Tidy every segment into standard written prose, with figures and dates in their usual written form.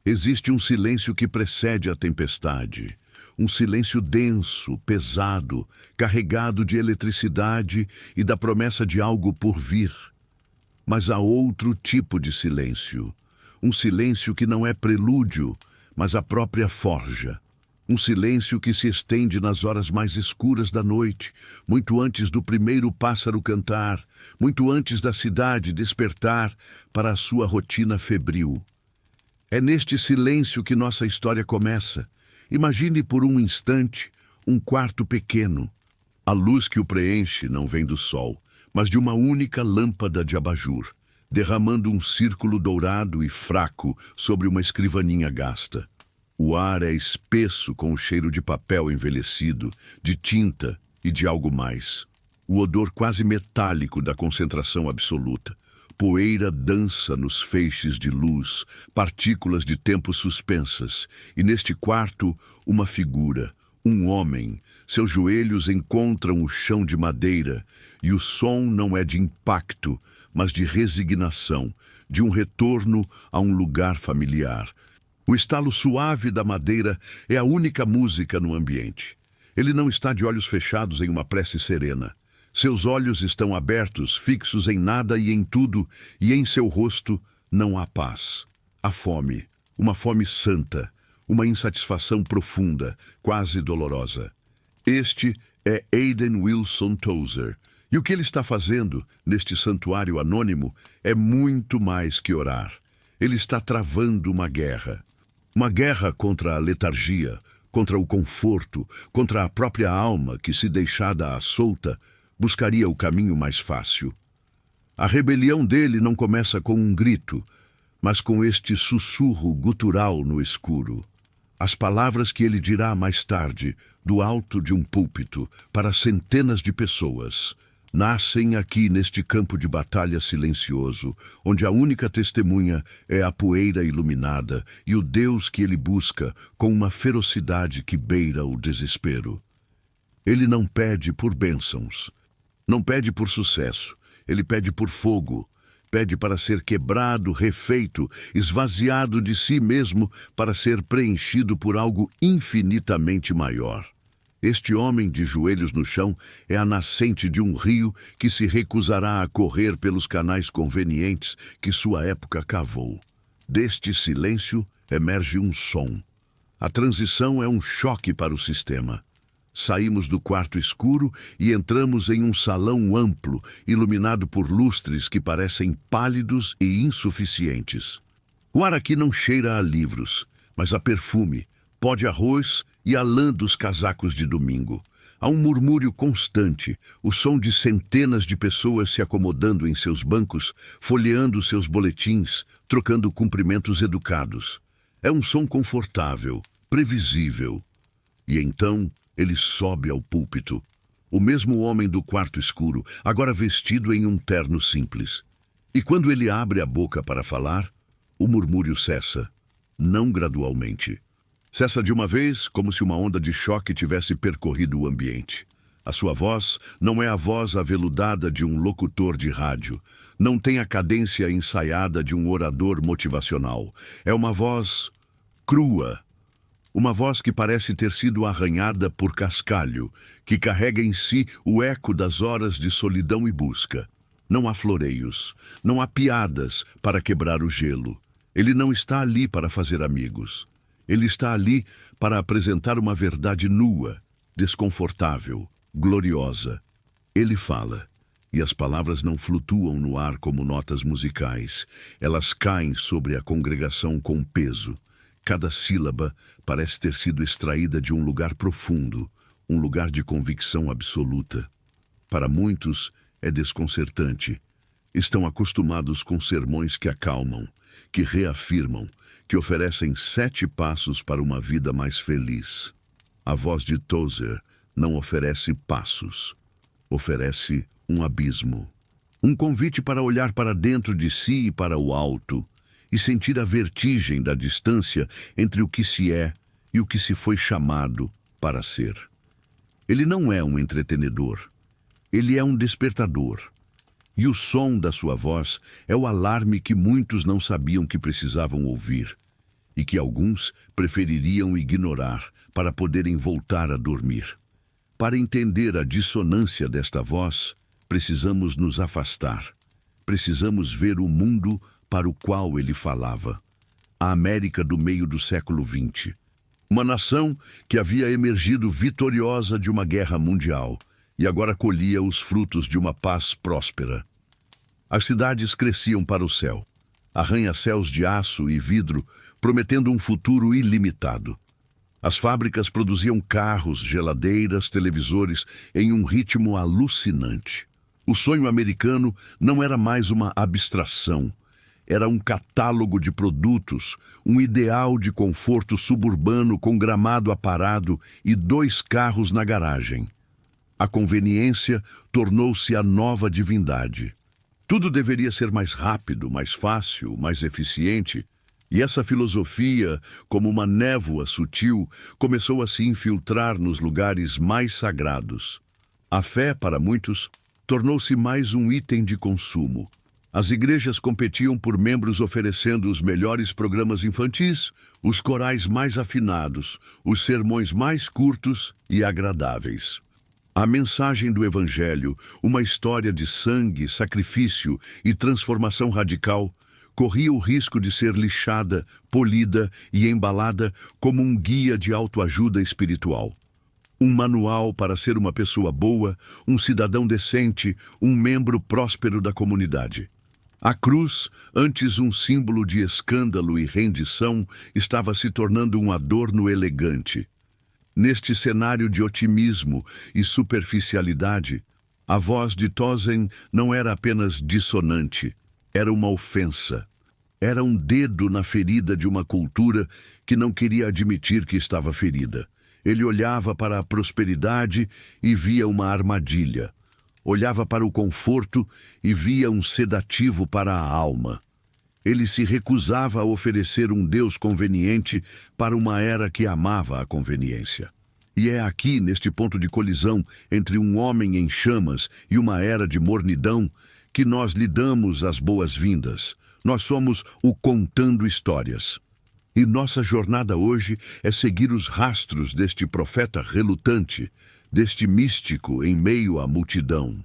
Existe um silêncio que precede a tempestade. Um silêncio denso, pesado, carregado de eletricidade e da promessa de algo por vir. Mas há outro tipo de silêncio. Um silêncio que não é prelúdio, mas a própria forja. Um silêncio que se estende nas horas mais escuras da noite, muito antes do primeiro pássaro cantar, muito antes da cidade despertar para a sua rotina febril. É neste silêncio que nossa história começa. Imagine por um instante um quarto pequeno. A luz que o preenche não vem do sol, mas de uma única lâmpada de abajur, derramando um círculo dourado e fraco sobre uma escrivaninha gasta. O ar é espesso com o cheiro de papel envelhecido, de tinta e de algo mais. O odor quase metálico da concentração absoluta. Poeira dança nos feixes de luz, partículas de tempo suspensas, e neste quarto uma figura, um homem. Seus joelhos encontram o chão de madeira, e o som não é de impacto, mas de resignação, de um retorno a um lugar familiar. O estalo suave da madeira é a única música no ambiente. Ele não está de olhos fechados em uma prece serena. Seus olhos estão abertos, fixos em nada e em tudo, e em seu rosto não há paz. Há fome, uma fome santa, uma insatisfação profunda, quase dolorosa. Este é Aidan Wilson Tozer, e o que ele está fazendo neste santuário anônimo é muito mais que orar. Ele está travando uma guerra. Uma guerra contra a letargia, contra o conforto, contra a própria alma que, se deixada à solta, buscaria o caminho mais fácil. A rebelião dele não começa com um grito, mas com este sussurro gutural no escuro. As palavras que ele dirá mais tarde, do alto de um púlpito, para centenas de pessoas, nascem aqui neste campo de batalha silencioso, onde a única testemunha é a poeira iluminada e o Deus que ele busca com uma ferocidade que beira o desespero. Ele não pede por bênçãos, não pede por sucesso, ele pede por fogo, pede para ser quebrado, refeito, esvaziado de si mesmo para ser preenchido por algo infinitamente maior. Este homem de joelhos no chão é a nascente de um rio que se recusará a correr pelos canais convenientes que sua época cavou. Deste silêncio emerge um som. A transição é um choque para o sistema. Saímos do quarto escuro e entramos em um salão amplo, iluminado por lustres que parecem pálidos e insuficientes. O ar aqui não cheira a livros, mas a perfume, pó de arroz e a lã dos casacos de domingo. Há um murmúrio constante, o som de centenas de pessoas se acomodando em seus bancos, folheando seus boletins, trocando cumprimentos educados. É um som confortável, previsível. E então ele sobe ao púlpito. O mesmo homem do quarto escuro, agora vestido em um terno simples. E quando ele abre a boca para falar, o murmúrio cessa, não gradualmente. Cessa de uma vez, como se uma onda de choque tivesse percorrido o ambiente. A sua voz não é a voz aveludada de um locutor de rádio. Não tem a cadência ensaiada de um orador motivacional. É uma voz crua. Uma voz que parece ter sido arranhada por cascalho, que carrega em si o eco das horas de solidão e busca. Não há floreios, não há piadas para quebrar o gelo. Ele não está ali para fazer amigos. Ele está ali para apresentar uma verdade nua, desconfortável, gloriosa. Ele fala, e as palavras não flutuam no ar como notas musicais. Elas caem sobre a congregação com peso. Cada sílaba parece ter sido extraída de um lugar profundo, um lugar de convicção absoluta. Para muitos, é desconcertante. Estão acostumados com sermões que acalmam, que reafirmam, que oferecem 7 passos para uma vida mais feliz. A voz de Tozer não oferece passos, oferece um abismo. Um convite para olhar para dentro de si e para o alto, e sentir a vertigem da distância entre o que se é e o que se foi chamado para ser. Ele não é um entretenedor, ele é um despertador. E o som da sua voz é o alarme que muitos não sabiam que precisavam ouvir. e que alguns prefeririam ignorar para poderem voltar a dormir. Para entender a dissonância desta voz, precisamos nos afastar. Precisamos ver o mundo para o qual ele falava. A América do meio do século XX. Uma nação que havia emergido vitoriosa de uma guerra mundial e agora colhia os frutos de uma paz próspera. As cidades cresciam para o céu, arranha-céus de aço e vidro, prometendo um futuro ilimitado. As fábricas produziam carros, geladeiras, televisores em um ritmo alucinante. O sonho americano não era mais uma abstração. Era um catálogo de produtos, um ideal de conforto suburbano com gramado aparado e 2 carros na garagem. A conveniência tornou-se a nova divindade. Tudo deveria ser mais rápido, mais fácil, mais eficiente. E essa filosofia, como uma névoa sutil, começou a se infiltrar nos lugares mais sagrados. A fé, para muitos, tornou-se mais um item de consumo. As igrejas competiam por membros oferecendo os melhores programas infantis, os corais mais afinados, os sermões mais curtos e agradáveis. A mensagem do Evangelho, uma história de sangue, sacrifício e transformação radical, corria o risco de ser lixada, polida e embalada como um guia de autoajuda espiritual. Um manual para ser uma pessoa boa, um cidadão decente, um membro próspero da comunidade. A cruz, antes um símbolo de escândalo e rendição, estava se tornando um adorno elegante. Neste cenário de otimismo e superficialidade, a voz de Thosen não era apenas dissonante, era uma ofensa. Era um dedo na ferida de uma cultura que não queria admitir que estava ferida. Ele olhava para a prosperidade e via uma armadilha. Olhava para o conforto e via um sedativo para a alma. Ele se recusava a oferecer um Deus conveniente para uma era que amava a conveniência. E é aqui, neste ponto de colisão entre um homem em chamas e uma era de mornidão, que nós lhe damos as boas-vindas. Nós somos o Contando Histórias. E nossa jornada hoje é seguir os rastros deste profeta relutante, deste místico em meio à multidão.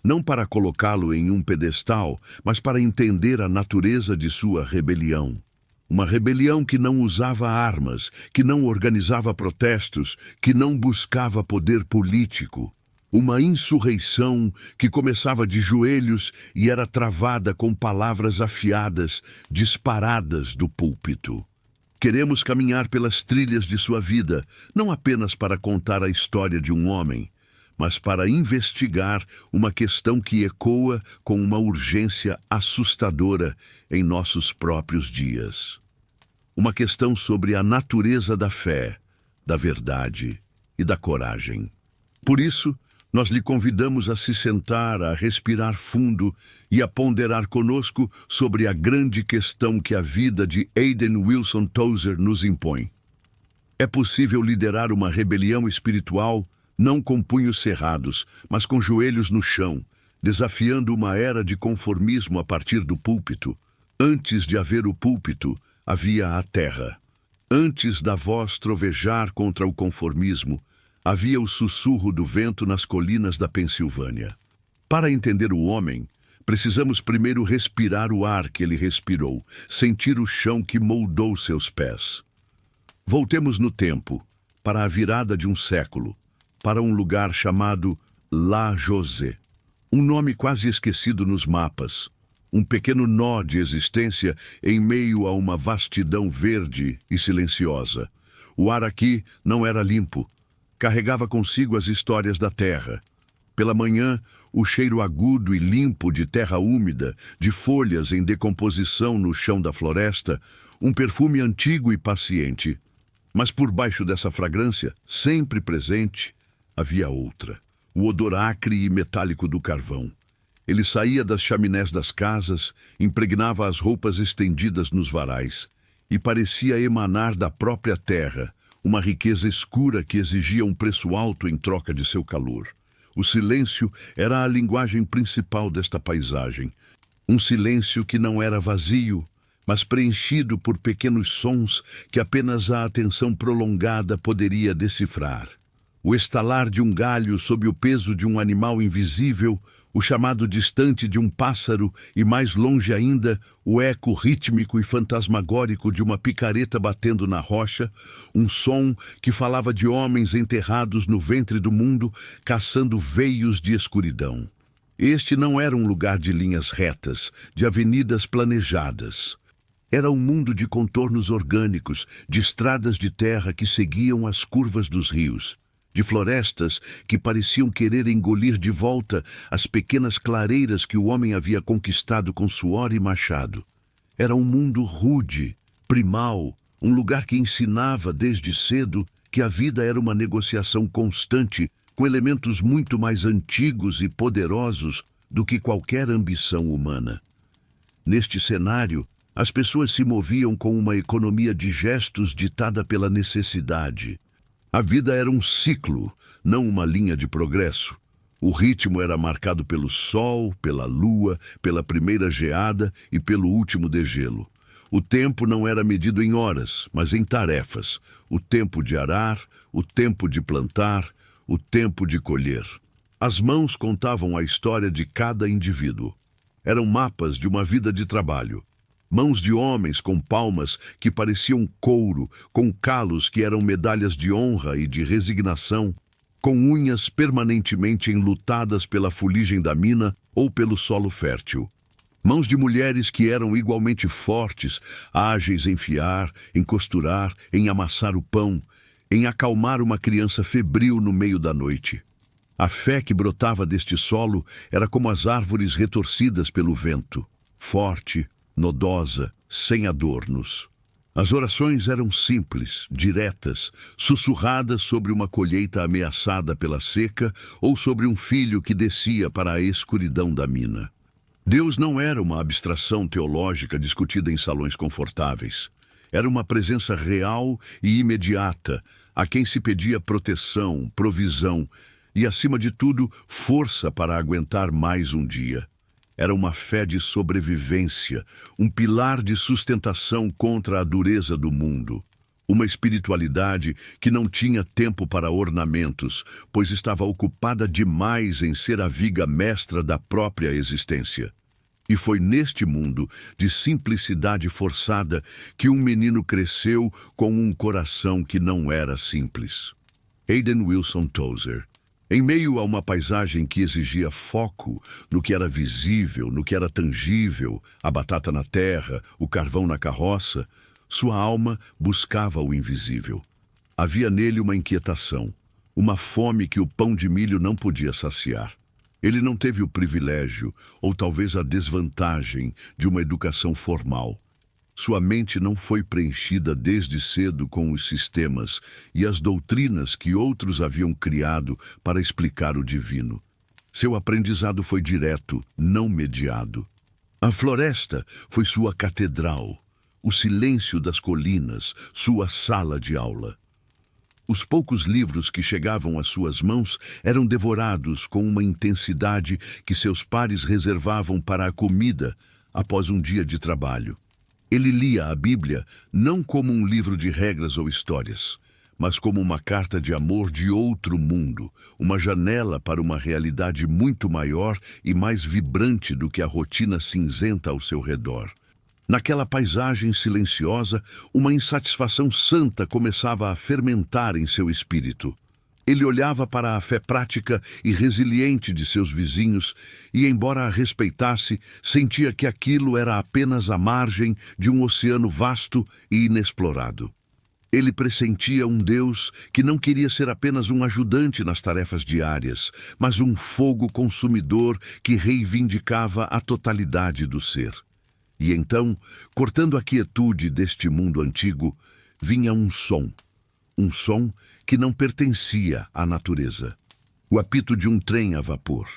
Não para colocá-lo em um pedestal, mas para entender a natureza de sua rebelião. Uma rebelião que não usava armas, que não organizava protestos, que não buscava poder político. Uma insurreição que começava de joelhos e era travada com palavras afiadas, disparadas do púlpito. Queremos caminhar pelas trilhas de sua vida, não apenas para contar a história de um homem, mas para investigar uma questão que ecoa com uma urgência assustadora em nossos próprios dias. Uma questão sobre a natureza da fé, da verdade e da coragem. Por isso, nós lhe convidamos a se sentar, a respirar fundo e a ponderar conosco sobre a grande questão que a vida de Aidan Wilson Tozer nos impõe. É possível liderar uma rebelião espiritual não com punhos cerrados, mas com joelhos no chão, desafiando uma era de conformismo a partir do púlpito. Antes de haver o púlpito, havia a terra. Antes da voz trovejar contra o conformismo, havia o sussurro do vento nas colinas da Pensilvânia. Para entender o homem, precisamos primeiro respirar o ar que ele respirou, sentir o chão que moldou seus pés. Voltemos no tempo, para a virada de um século, para um lugar chamado La José. Um nome quase esquecido nos mapas. Um pequeno nó de existência em meio a uma vastidão verde e silenciosa. O ar aqui não era limpo. Carregava consigo as histórias da terra. Pela manhã, o cheiro agudo e limpo de terra úmida, de folhas em decomposição no chão da floresta, um perfume antigo e paciente. Mas por baixo dessa fragrância, sempre presente, havia outra, o odor acre e metálico do carvão. Ele saía das chaminés das casas, impregnava as roupas estendidas nos varais e parecia emanar da própria terra, uma riqueza escura que exigia um preço alto em troca de seu calor. O silêncio era a linguagem principal desta paisagem. Um silêncio que não era vazio, mas preenchido por pequenos sons que apenas a atenção prolongada poderia decifrar. O estalar de um galho sob o peso de um animal invisível, o chamado distante de um pássaro e, mais longe ainda, o eco rítmico e fantasmagórico de uma picareta batendo na rocha, um som que falava de homens enterrados no ventre do mundo, caçando veios de escuridão. Este não era um lugar de linhas retas, de avenidas planejadas. Era um mundo de contornos orgânicos, de estradas de terra que seguiam as curvas dos rios, de florestas que pareciam querer engolir de volta as pequenas clareiras que o homem havia conquistado com suor e machado. Era um mundo rude, primal, um lugar que ensinava desde cedo que a vida era uma negociação constante com elementos muito mais antigos e poderosos do que qualquer ambição humana. Neste cenário, as pessoas se moviam com uma economia de gestos ditada pela necessidade. A vida era um ciclo, não uma linha de progresso. O ritmo era marcado pelo sol, pela lua, pela primeira geada e pelo último degelo. O tempo não era medido em horas, mas em tarefas. O tempo de arar, o tempo de plantar, o tempo de colher. As mãos contavam a história de cada indivíduo. Eram mapas de uma vida de trabalho. Mãos de homens com palmas que pareciam couro, com calos que eram medalhas de honra e de resignação, com unhas permanentemente enlutadas pela fuligem da mina ou pelo solo fértil. Mãos de mulheres que eram igualmente fortes, ágeis em fiar, em costurar, em amassar o pão, em acalmar uma criança febril no meio da noite. A fé que brotava deste solo era como as árvores retorcidas pelo vento, forte, nodosa, sem adornos. As orações eram simples, diretas, sussurradas sobre uma colheita ameaçada pela seca ou sobre um filho que descia para a escuridão da mina. Deus não era uma abstração teológica discutida em salões confortáveis. Era uma presença real e imediata, a quem se pedia proteção, provisão e, acima de tudo, força para aguentar mais um dia. Era uma fé de sobrevivência, um pilar de sustentação contra a dureza do mundo. Uma espiritualidade que não tinha tempo para ornamentos, pois estava ocupada demais em ser a viga mestra da própria existência. E foi neste mundo de simplicidade forçada que um menino cresceu com um coração que não era simples. Hayden Wilson Tozer. Em meio a uma paisagem que exigia foco no que era visível, no que era tangível, a batata na terra, o carvão na carroça, sua alma buscava o invisível. Havia nele uma inquietação, uma fome que o pão de milho não podia saciar. Ele não teve o privilégio, ou talvez a desvantagem, de uma educação formal. Sua mente não foi preenchida desde cedo com os sistemas e as doutrinas que outros haviam criado para explicar o divino. Seu aprendizado foi direto, não mediado. A floresta foi sua catedral, o silêncio das colinas, sua sala de aula. Os poucos livros que chegavam às suas mãos eram devorados com uma intensidade que seus pares reservavam para a comida após um dia de trabalho. Ele lia a Bíblia não como um livro de regras ou histórias, mas como uma carta de amor de outro mundo, uma janela para uma realidade muito maior e mais vibrante do que a rotina cinzenta ao seu redor. Naquela paisagem silenciosa, uma insatisfação santa começava a fermentar em seu espírito. Ele olhava para a fé prática e resiliente de seus vizinhos e, embora a respeitasse, sentia que aquilo era apenas a margem de um oceano vasto e inexplorado. Ele pressentia um Deus que não queria ser apenas um ajudante nas tarefas diárias, mas um fogo consumidor que reivindicava a totalidade do ser. E então, cortando a quietude deste mundo antigo, vinha um som que não pertencia à natureza. O apito de um trem a vapor.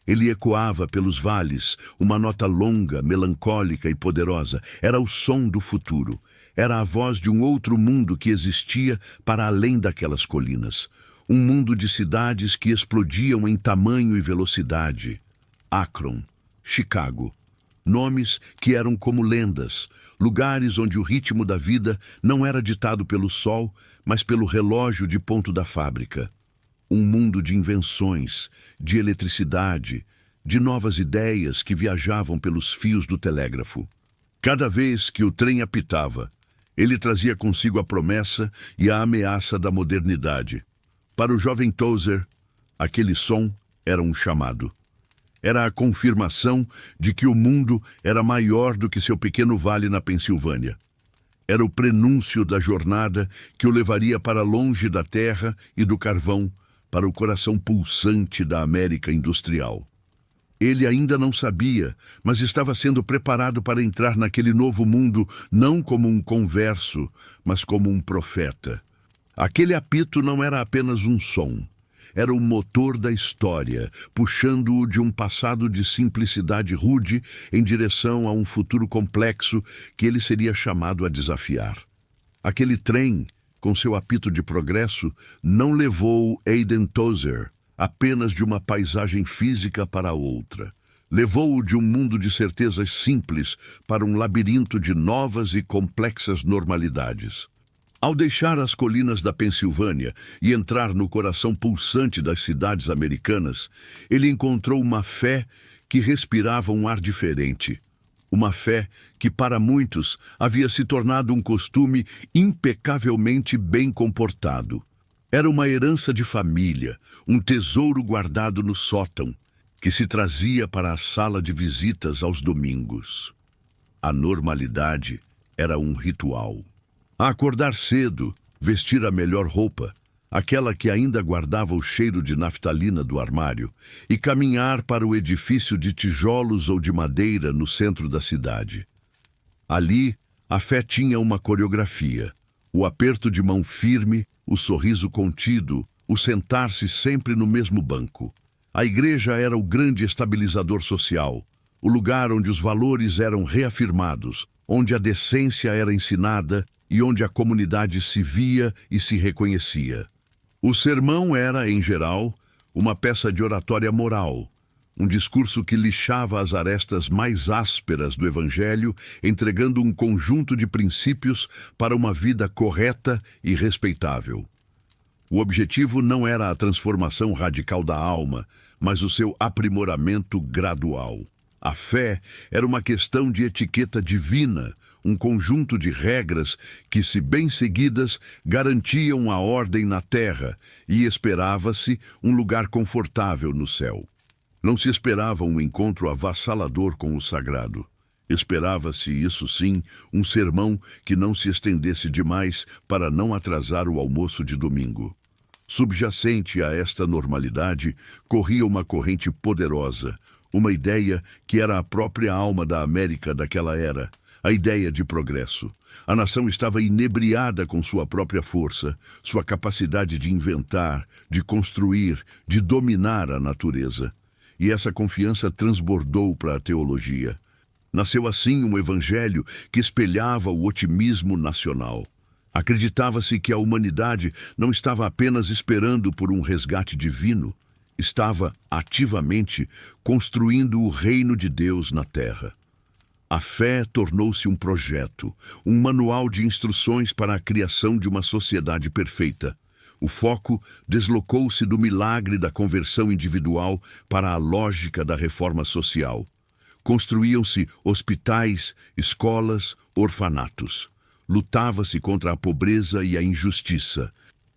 Ele ecoava pelos vales, uma nota longa, melancólica e poderosa. Era o som do futuro. Era a voz de um outro mundo que existia para além daquelas colinas. Um mundo de cidades que explodiam em tamanho e velocidade. Akron, Chicago, nomes que eram como lendas, lugares onde o ritmo da vida não era ditado pelo sol, mas pelo relógio de ponto da fábrica. Um mundo de invenções, de eletricidade, de novas ideias que viajavam pelos fios do telégrafo. Cada vez que o trem apitava, ele trazia consigo a promessa e a ameaça da modernidade. Para o jovem Tozer, aquele som era um chamado. Era a confirmação de que o mundo era maior do que seu pequeno vale na Pensilvânia. Era o prenúncio da jornada que o levaria para longe da terra e do carvão, para o coração pulsante da América industrial. Ele ainda não sabia, mas estava sendo preparado para entrar naquele novo mundo não como um converso, mas como um profeta. Aquele apito não era apenas um som. Era o motor da história, puxando-o de um passado de simplicidade rude em direção a um futuro complexo que ele seria chamado a desafiar. Aquele trem, com seu apito de progresso, não levou Aidan Tozer apenas de uma paisagem física para outra. Levou-o de um mundo de certezas simples para um labirinto de novas e complexas normalidades. Ao deixar as colinas da Pensilvânia e entrar no coração pulsante das cidades americanas, ele encontrou uma fé que respirava um ar diferente. Uma fé que, para muitos, havia se tornado um costume impecavelmente bem comportado. Era uma herança de família, um tesouro guardado no sótão, que se trazia para a sala de visitas aos domingos. A normalidade era um ritual. A acordar cedo, vestir a melhor roupa, aquela que ainda guardava o cheiro de naftalina do armário, e caminhar para o edifício de tijolos ou de madeira no centro da cidade. Ali, a fé tinha uma coreografia, o aperto de mão firme, o sorriso contido, o sentar-se sempre no mesmo banco. A igreja era o grande estabilizador social, o lugar onde os valores eram reafirmados, onde a decência era ensinada e onde a comunidade se via e se reconhecia. O sermão era, em geral, uma peça de oratória moral, um discurso que lixava as arestas mais ásperas do Evangelho, entregando um conjunto de princípios para uma vida correta e respeitável. O objetivo não era a transformação radical da alma, mas o seu aprimoramento gradual. A fé era uma questão de etiqueta divina, um conjunto de regras que, se bem seguidas, garantiam a ordem na terra e esperava-se um lugar confortável no céu. Não se esperava um encontro avassalador com o sagrado. Esperava-se, isso sim, um sermão que não se estendesse demais para não atrasar o almoço de domingo. Subjacente a esta normalidade, corria uma corrente poderosa, uma ideia que era a própria alma da América daquela era, a ideia de progresso. A nação estava inebriada com sua própria força, sua capacidade de inventar, de construir, de dominar a natureza. E essa confiança transbordou para a teologia. Nasceu assim um evangelho que espelhava o otimismo nacional. Acreditava-se que a humanidade não estava apenas esperando por um resgate divino, estava ativamente construindo o reino de Deus na terra. A fé tornou-se um projeto, um manual de instruções para a criação de uma sociedade perfeita. O foco deslocou-se do milagre da conversão individual para a lógica da reforma social. Construíam-se hospitais, escolas, orfanatos. Lutava-se contra a pobreza e a injustiça.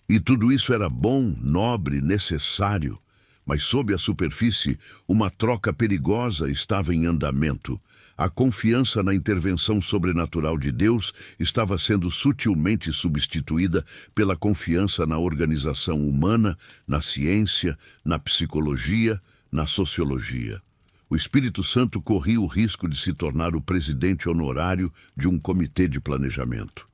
E tudo isso era bom, nobre, necessário. Mas sob a superfície, uma troca perigosa estava em andamento. A confiança na intervenção sobrenatural de Deus estava sendo sutilmente substituída pela confiança na organização humana, na ciência, na psicologia, na sociologia. O Espírito Santo corria o risco de se tornar o presidente honorário de um comitê de planejamento.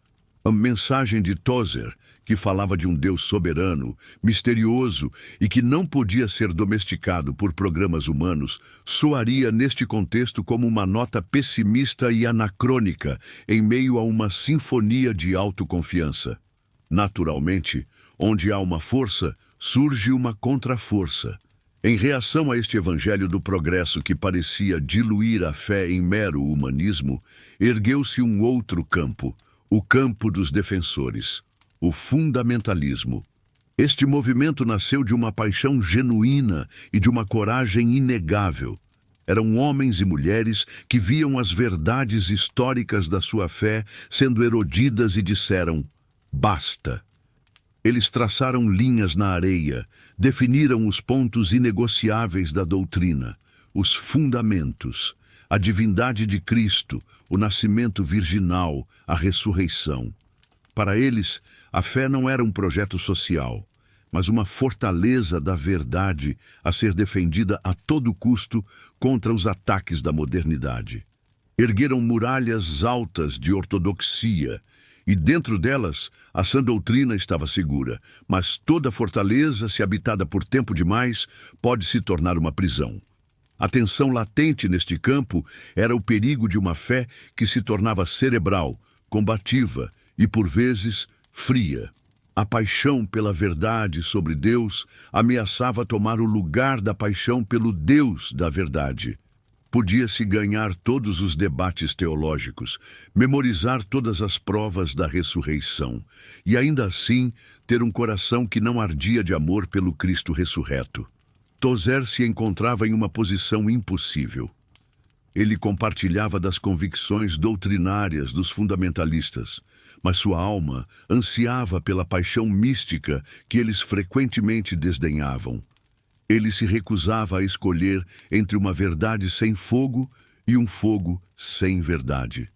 A mensagem de Tozer, que falava de um Deus soberano, misterioso e que não podia ser domesticado por programas humanos, soaria neste contexto como uma nota pessimista e anacrônica em meio a uma sinfonia de autoconfiança. Naturalmente, onde há uma força, surge uma contraforça. Em reação a este evangelho do progresso que parecia diluir a fé em mero humanismo, ergueu-se um outro campo, o campo dos defensores, o fundamentalismo. Este movimento nasceu de uma paixão genuína e de uma coragem inegável. Eram homens e mulheres que viam as verdades históricas da sua fé sendo erodidas e disseram: basta. Eles traçaram linhas na areia, definiram os pontos inegociáveis da doutrina, os fundamentos, a divindade de Cristo, o nascimento virginal, a ressurreição. Para eles, a fé não era um projeto social, mas uma fortaleza da verdade a ser defendida a todo custo contra os ataques da modernidade. Ergueram muralhas altas de ortodoxia, e dentro delas a sã doutrina estava segura, mas toda fortaleza, se habitada por tempo demais, pode se tornar uma prisão. A tensão latente neste campo era o perigo de uma fé que se tornava cerebral, combativa e, por vezes, fria. A paixão pela verdade sobre Deus ameaçava tomar o lugar da paixão pelo Deus da verdade. Podia-se ganhar todos os debates teológicos, memorizar todas as provas da ressurreição, e ainda assim ter um coração que não ardia de amor pelo Cristo ressurreto. Tozer se encontrava em uma posição impossível. Ele compartilhava das convicções doutrinárias dos fundamentalistas, mas sua alma ansiava pela paixão mística que eles frequentemente desdenhavam. Ele se recusava a escolher entre uma verdade sem fogo e um fogo sem verdade.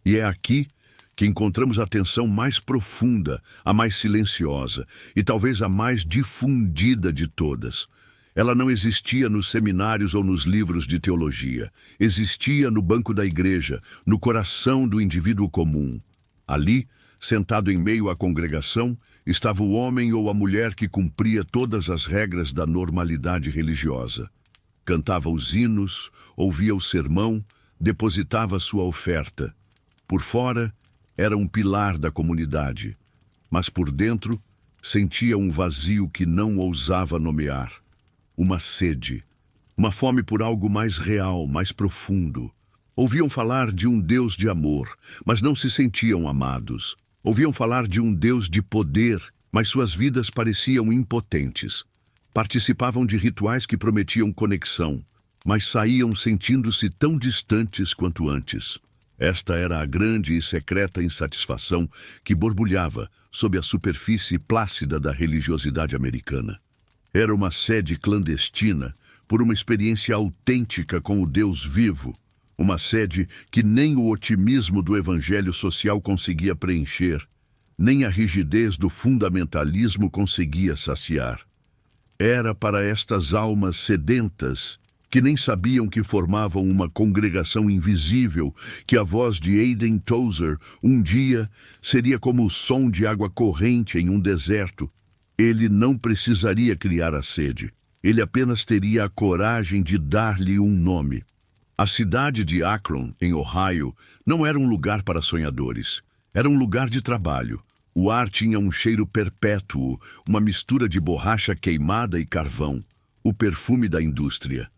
E é aqui que encontramos a tensão mais profunda, a mais silenciosa e talvez a mais difundida de todas. Ela não existia nos seminários ou nos livros de teologia. Existia no banco da igreja, no coração do indivíduo comum. Ali, sentado em meio à congregação, estava o homem ou a mulher que cumpria todas as regras da normalidade religiosa. Cantava os hinos, ouvia o sermão, depositava sua oferta. Por fora, era um pilar da comunidade, mas por dentro sentia um vazio que não ousava nomear. Uma sede, uma fome por algo mais real, mais profundo. Ouviam falar de um Deus de amor, mas não se sentiam amados. Ouviam falar de um Deus de poder, mas suas vidas pareciam impotentes. Participavam de rituais que prometiam conexão, mas saíam sentindo-se tão distantes quanto antes. Esta era a grande e secreta insatisfação que borbulhava sob a superfície plácida da religiosidade americana. Era uma sede clandestina por uma experiência autêntica com o Deus vivo, uma sede que nem o otimismo do evangelho social conseguia preencher, nem a rigidez do fundamentalismo conseguia saciar. Era para estas almas sedentas, que nem sabiam que formavam uma congregação invisível, que a voz de Aidan Tozer, um dia, seria como o som de água corrente em um deserto. Ele não precisaria criar a sede. Ele apenas teria a coragem de dar-lhe um nome. A cidade de Akron, em Ohio, não era um lugar para sonhadores. Era um lugar de trabalho. O ar tinha um cheiro perpétuo, uma mistura de borracha queimada e carvão, o perfume da indústria.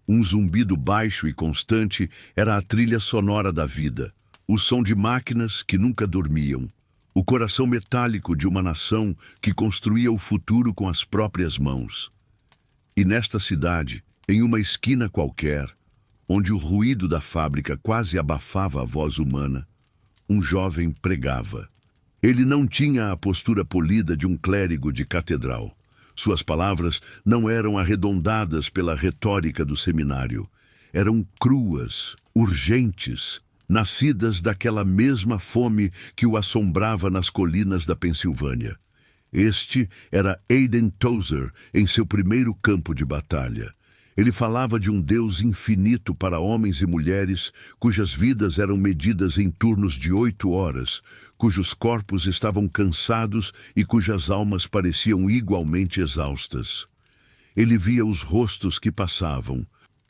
Um zumbido baixo e constante era a trilha sonora da vida, o som de máquinas que nunca dormiam, o coração metálico de uma nação que construía o futuro com as próprias mãos. E nesta cidade, em uma esquina qualquer, onde o ruído da fábrica quase abafava a voz humana, um jovem pregava. Ele não tinha a postura polida de um clérigo de catedral. Suas palavras não eram arredondadas pela retórica do seminário. Eram cruas, urgentes, nascidas daquela mesma fome que o assombrava nas colinas da Pensilvânia. Este era Aidan Tozer em seu primeiro campo de batalha. Ele falava de um Deus infinito para homens e mulheres cujas vidas eram medidas em turnos de 8 horas, cujos corpos estavam cansados e cujas almas pareciam igualmente exaustas. Ele via os rostos que passavam,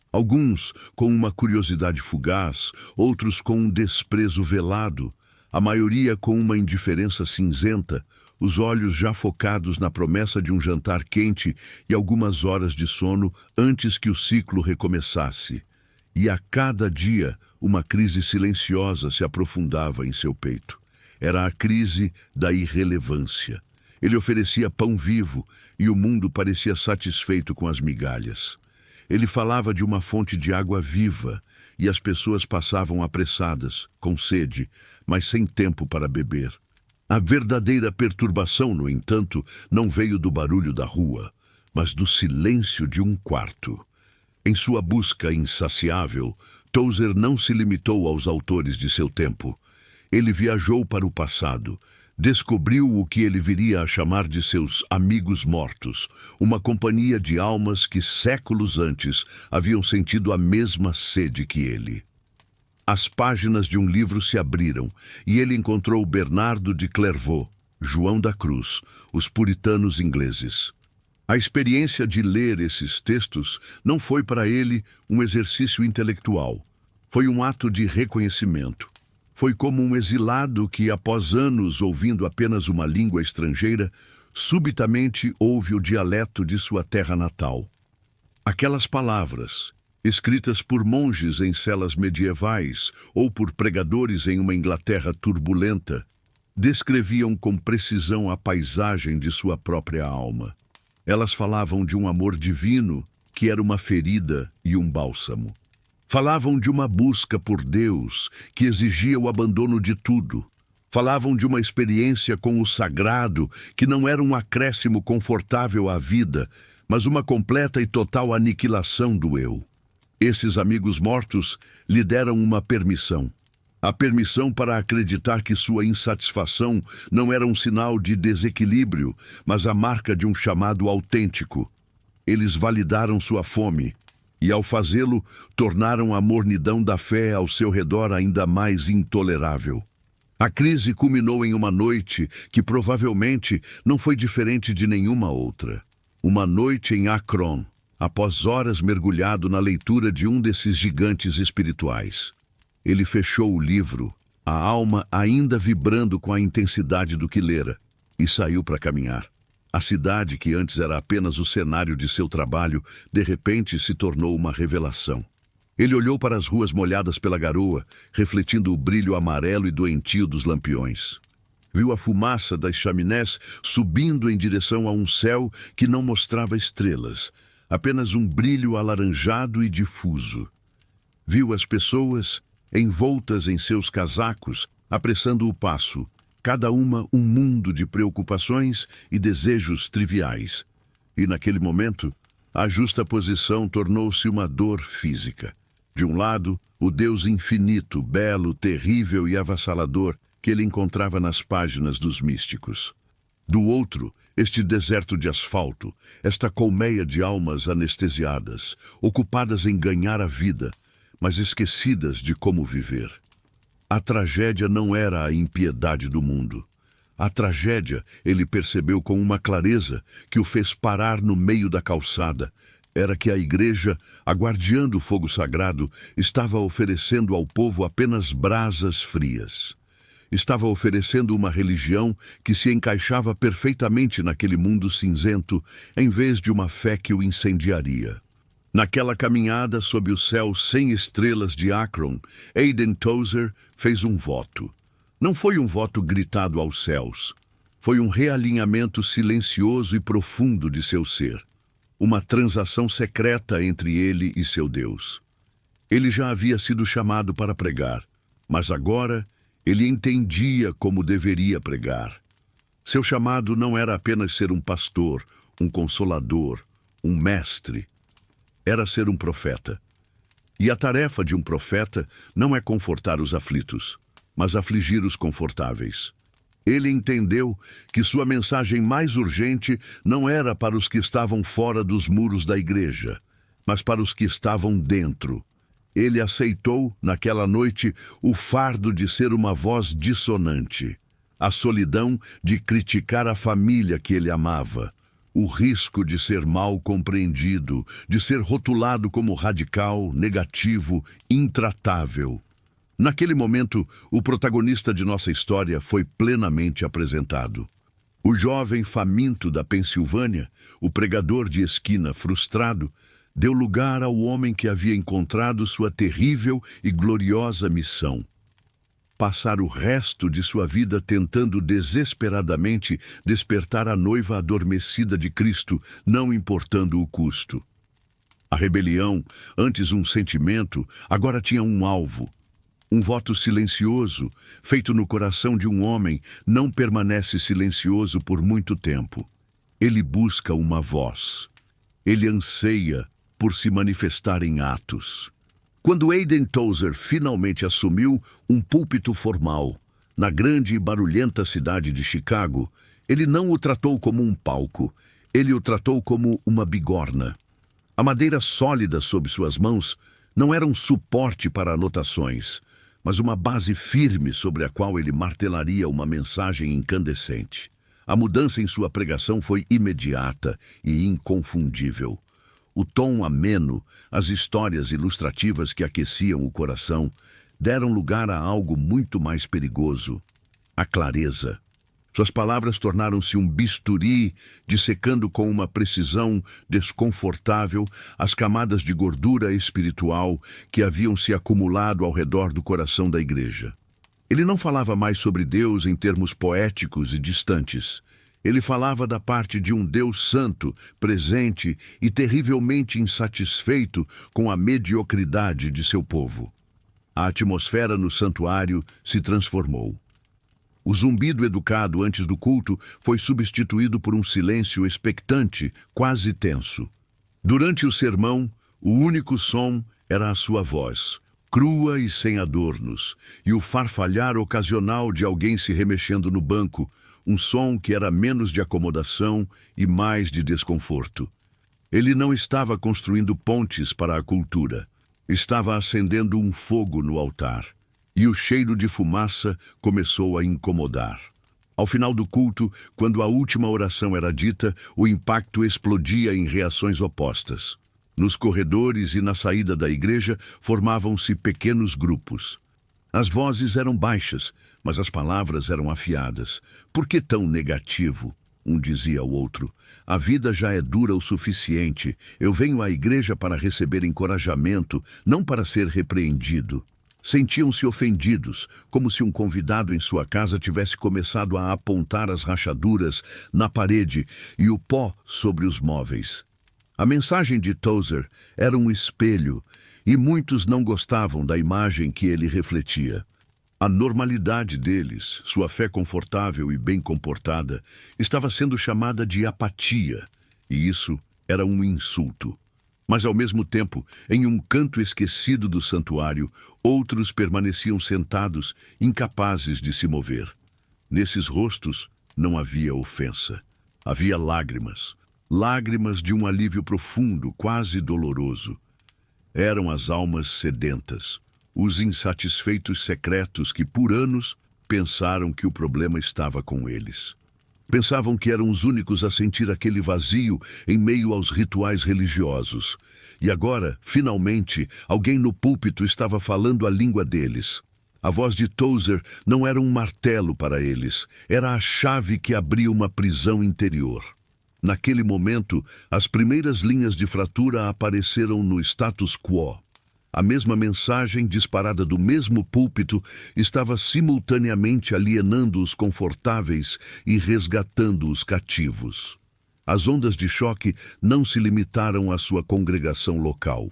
alguns com uma curiosidade fugaz, outros com um desprezo velado, a maioria com uma indiferença cinzenta, os olhos já focados na promessa de um jantar quente e algumas horas de sono antes que o ciclo recomeçasse. E a cada dia, uma crise silenciosa se aprofundava em seu peito. Era a crise da irrelevância. Ele oferecia pão vivo e o mundo parecia satisfeito com as migalhas. Ele falava de uma fonte de água viva e as pessoas passavam apressadas, com sede, mas sem tempo para beber. A verdadeira perturbação, no entanto, não veio do barulho da rua, mas do silêncio de um quarto. Em sua busca insaciável, Tozer não se limitou aos autores de seu tempo. Ele viajou para o passado, descobriu o que ele viria a chamar de seus amigos mortos, uma companhia de almas que séculos antes haviam sentido a mesma sede que ele. As páginas de um livro se abriram e ele encontrou Bernardo de Clairvaux, João da Cruz, os puritanos ingleses. A experiência de ler esses textos não foi para ele um exercício intelectual. Foi um ato de reconhecimento. Foi como um exilado que, após anos ouvindo apenas uma língua estrangeira, subitamente ouve o dialeto de sua terra natal. Aquelas palavras, escritas por monges em celas medievais ou por pregadores em uma Inglaterra turbulenta, descreviam com precisão a paisagem de sua própria alma. Elas falavam de um amor divino que era uma ferida e um bálsamo. Falavam de uma busca por Deus que exigia o abandono de tudo. Falavam de uma experiência com o sagrado que não era um acréscimo confortável à vida, mas uma completa e total aniquilação do eu. Esses amigos mortos lhe deram uma permissão. A permissão para acreditar que sua insatisfação não era um sinal de desequilíbrio, mas a marca de um chamado autêntico. Eles validaram sua fome e, ao fazê-lo, tornaram a mornidão da fé ao seu redor ainda mais intolerável. A crise culminou em uma noite que provavelmente não foi diferente de nenhuma outra. Uma noite em Akron, após horas mergulhado na leitura de um desses gigantes espirituais. Ele fechou o livro, a alma ainda vibrando com a intensidade do que lera, e saiu para caminhar. A cidade, que antes era apenas o cenário de seu trabalho, de repente se tornou uma revelação. Ele olhou para as ruas molhadas pela garoa, refletindo o brilho amarelo e doentio dos lampiões. Viu a fumaça das chaminés subindo em direção a um céu que não mostrava estrelas, apenas um brilho alaranjado e difuso. Viu as pessoas, envoltas em seus casacos, apressando o passo, cada uma um mundo de preocupações e desejos triviais. E naquele momento, a justaposição tornou-se uma dor física. De um lado, o Deus infinito, belo, terrível e avassalador que ele encontrava nas páginas dos místicos. Do outro, este deserto de asfalto, esta colmeia de almas anestesiadas, ocupadas em ganhar a vida, mas esquecidas de como viver. A tragédia não era a impiedade do mundo. A tragédia, ele percebeu com uma clareza que o fez parar no meio da calçada, era que a igreja, aguardiando o fogo sagrado, estava oferecendo ao povo apenas brasas frias. Estava oferecendo uma religião que se encaixava perfeitamente naquele mundo cinzento, em vez de uma fé que o incendiaria. Naquela caminhada sob o céu sem estrelas de Akron, Aidan Tozer fez um voto. Não foi um voto gritado aos céus. Foi um realinhamento silencioso e profundo de seu ser. Uma transação secreta entre ele e seu Deus. Ele já havia sido chamado para pregar, mas agora ele entendia como deveria pregar. Seu chamado não era apenas ser um pastor, um consolador, um mestre. Era ser um profeta. E a tarefa de um profeta não é confortar os aflitos, mas afligir os confortáveis. Ele entendeu que sua mensagem mais urgente não era para os que estavam fora dos muros da igreja, mas para os que estavam dentro. Ele aceitou, naquela noite, o fardo de ser uma voz dissonante, a solidão de criticar a família que ele amava, o risco de ser mal compreendido, de ser rotulado como radical, negativo, intratável. Naquele momento, o protagonista de nossa história foi plenamente apresentado. O jovem faminto da Pensilvânia, o pregador de esquina frustrado, deu lugar ao homem que havia encontrado sua terrível e gloriosa missão: passar o resto de sua vida tentando desesperadamente despertar a noiva adormecida de Cristo, não importando o custo. A rebelião, antes um sentimento, agora tinha um alvo. Um voto silencioso, feito no coração de um homem, não permanece silencioso por muito tempo. Ele busca uma voz. Ele anseia por se manifestar em atos. Quando Aidan Tozer finalmente assumiu um púlpito formal na grande e barulhenta cidade de Chicago, ele não o tratou como um palco, ele o tratou como uma bigorna. A madeira sólida sob suas mãos não era um suporte para anotações, mas uma base firme sobre a qual ele martelaria uma mensagem incandescente. A mudança em sua pregação foi imediata e inconfundível. O tom ameno, as histórias ilustrativas que aqueciam o coração, deram lugar a algo muito mais perigoso: a clareza. Suas palavras tornaram-se um bisturi, dissecando com uma precisão desconfortável as camadas de gordura espiritual que haviam se acumulado ao redor do coração da igreja. Ele não falava mais sobre Deus em termos poéticos e distantes. Ele falava da parte de um Deus santo, presente e terrivelmente insatisfeito com a mediocridade de seu povo. A atmosfera no santuário se transformou. O zumbido educado antes do culto foi substituído por um silêncio expectante, quase tenso. Durante o sermão, o único som era a sua voz, crua e sem adornos, e o farfalhar ocasional de alguém se remexendo no banco, um som que era menos de acomodação e mais de desconforto. Ele não estava construindo pontes para a cultura, estava acendendo um fogo no altar. E o cheiro de fumaça começou a incomodar. Ao final do culto, quando a última oração era dita, o impacto explodia em reações opostas. Nos corredores e na saída da igreja formavam-se pequenos grupos. As vozes eram baixas, mas as palavras eram afiadas. Por que tão negativo? Um dizia ao outro. A vida já é dura o suficiente. Eu venho à igreja para receber encorajamento, não para ser repreendido. Sentiam-se ofendidos, como se um convidado em sua casa tivesse começado a apontar as rachaduras na parede e o pó sobre os móveis. A mensagem de Tozer era um espelho, e muitos não gostavam da imagem que ele refletia. A normalidade deles, sua fé confortável e bem comportada, estava sendo chamada de apatia, e isso era um insulto. Mas, ao mesmo tempo, em um canto esquecido do santuário, outros permaneciam sentados, incapazes de se mover. Nesses rostos não havia ofensa. Havia lágrimas. Lágrimas de um alívio profundo, quase doloroso. Eram as almas sedentas, os insatisfeitos secretos que, por anos, pensaram que o problema estava com eles. Pensavam que eram os únicos a sentir aquele vazio em meio aos rituais religiosos. E agora, finalmente, alguém no púlpito estava falando a língua deles. A voz de Tozer não era um martelo para eles, era a chave que abria uma prisão interior. Naquele momento, as primeiras linhas de fratura apareceram no status quo. A mesma mensagem, disparada do mesmo púlpito, estava simultaneamente alienando os confortáveis e resgatando os cativos. As ondas de choque não se limitaram à sua congregação local.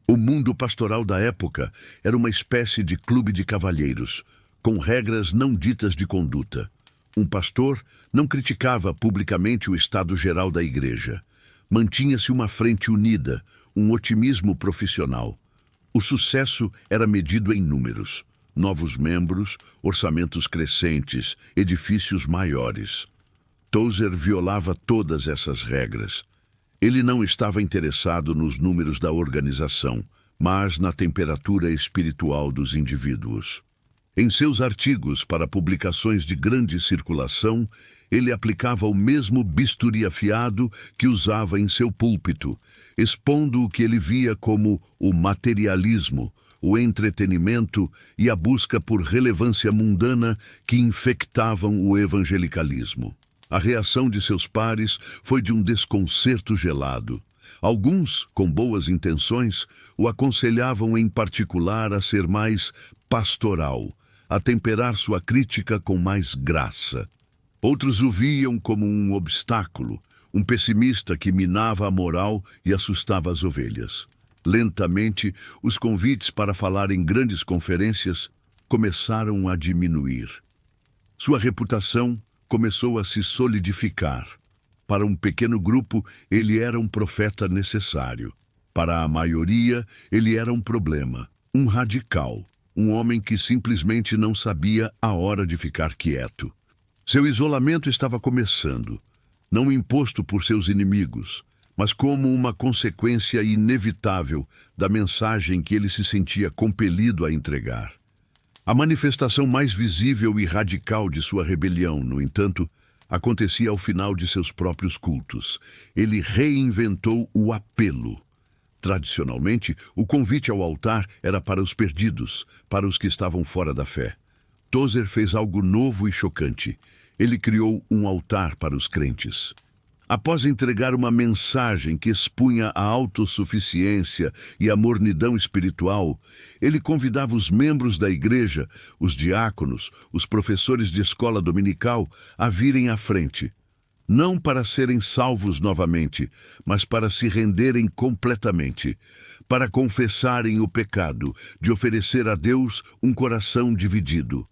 O mundo pastoral da época era uma espécie de clube de cavalheiros, com regras não ditas de conduta. Um pastor não criticava publicamente o estado geral da igreja. Mantinha-se uma frente unida, um otimismo profissional. O sucesso era medido em números: novos membros, orçamentos crescentes, edifícios maiores. Tozer violava todas essas regras. Ele não estava interessado nos números da organização, mas na temperatura espiritual dos indivíduos. Em seus artigos para publicações de grande circulação, ele aplicava o mesmo bisturi afiado que usava em seu púlpito, expondo o que ele via como o materialismo, o entretenimento e a busca por relevância mundana que infectavam o evangelicalismo. A reação de seus pares foi de um desconcerto gelado. Alguns, com boas intenções, o aconselhavam em particular a ser mais pastoral, a temperar sua crítica com mais graça. Outros o viam como um obstáculo, um pessimista que minava a moral e assustava as ovelhas. Lentamente, os convites para falar em grandes conferências começaram a diminuir. Sua reputação começou a se solidificar. Para um pequeno grupo, ele era um profeta necessário. Para a maioria, ele era um problema, um radical, um homem que simplesmente não sabia a hora de ficar quieto. Seu isolamento estava começando, não imposto por seus inimigos, mas como uma consequência inevitável da mensagem que ele se sentia compelido a entregar. A manifestação mais visível e radical de sua rebelião, no entanto, acontecia ao final de seus próprios cultos. Ele reinventou o apelo. Tradicionalmente, o convite ao altar era para os perdidos, para os que estavam fora da fé. Tozer fez algo novo e chocante. Ele criou um altar para os crentes. Após entregar uma mensagem que expunha a autossuficiência e a mornidão espiritual, ele convidava os membros da igreja, os diáconos, os professores de escola dominical, a virem à frente. Não para serem salvos novamente, mas para se renderem completamente, para confessarem o pecado, de oferecer a Deus um coração dividido.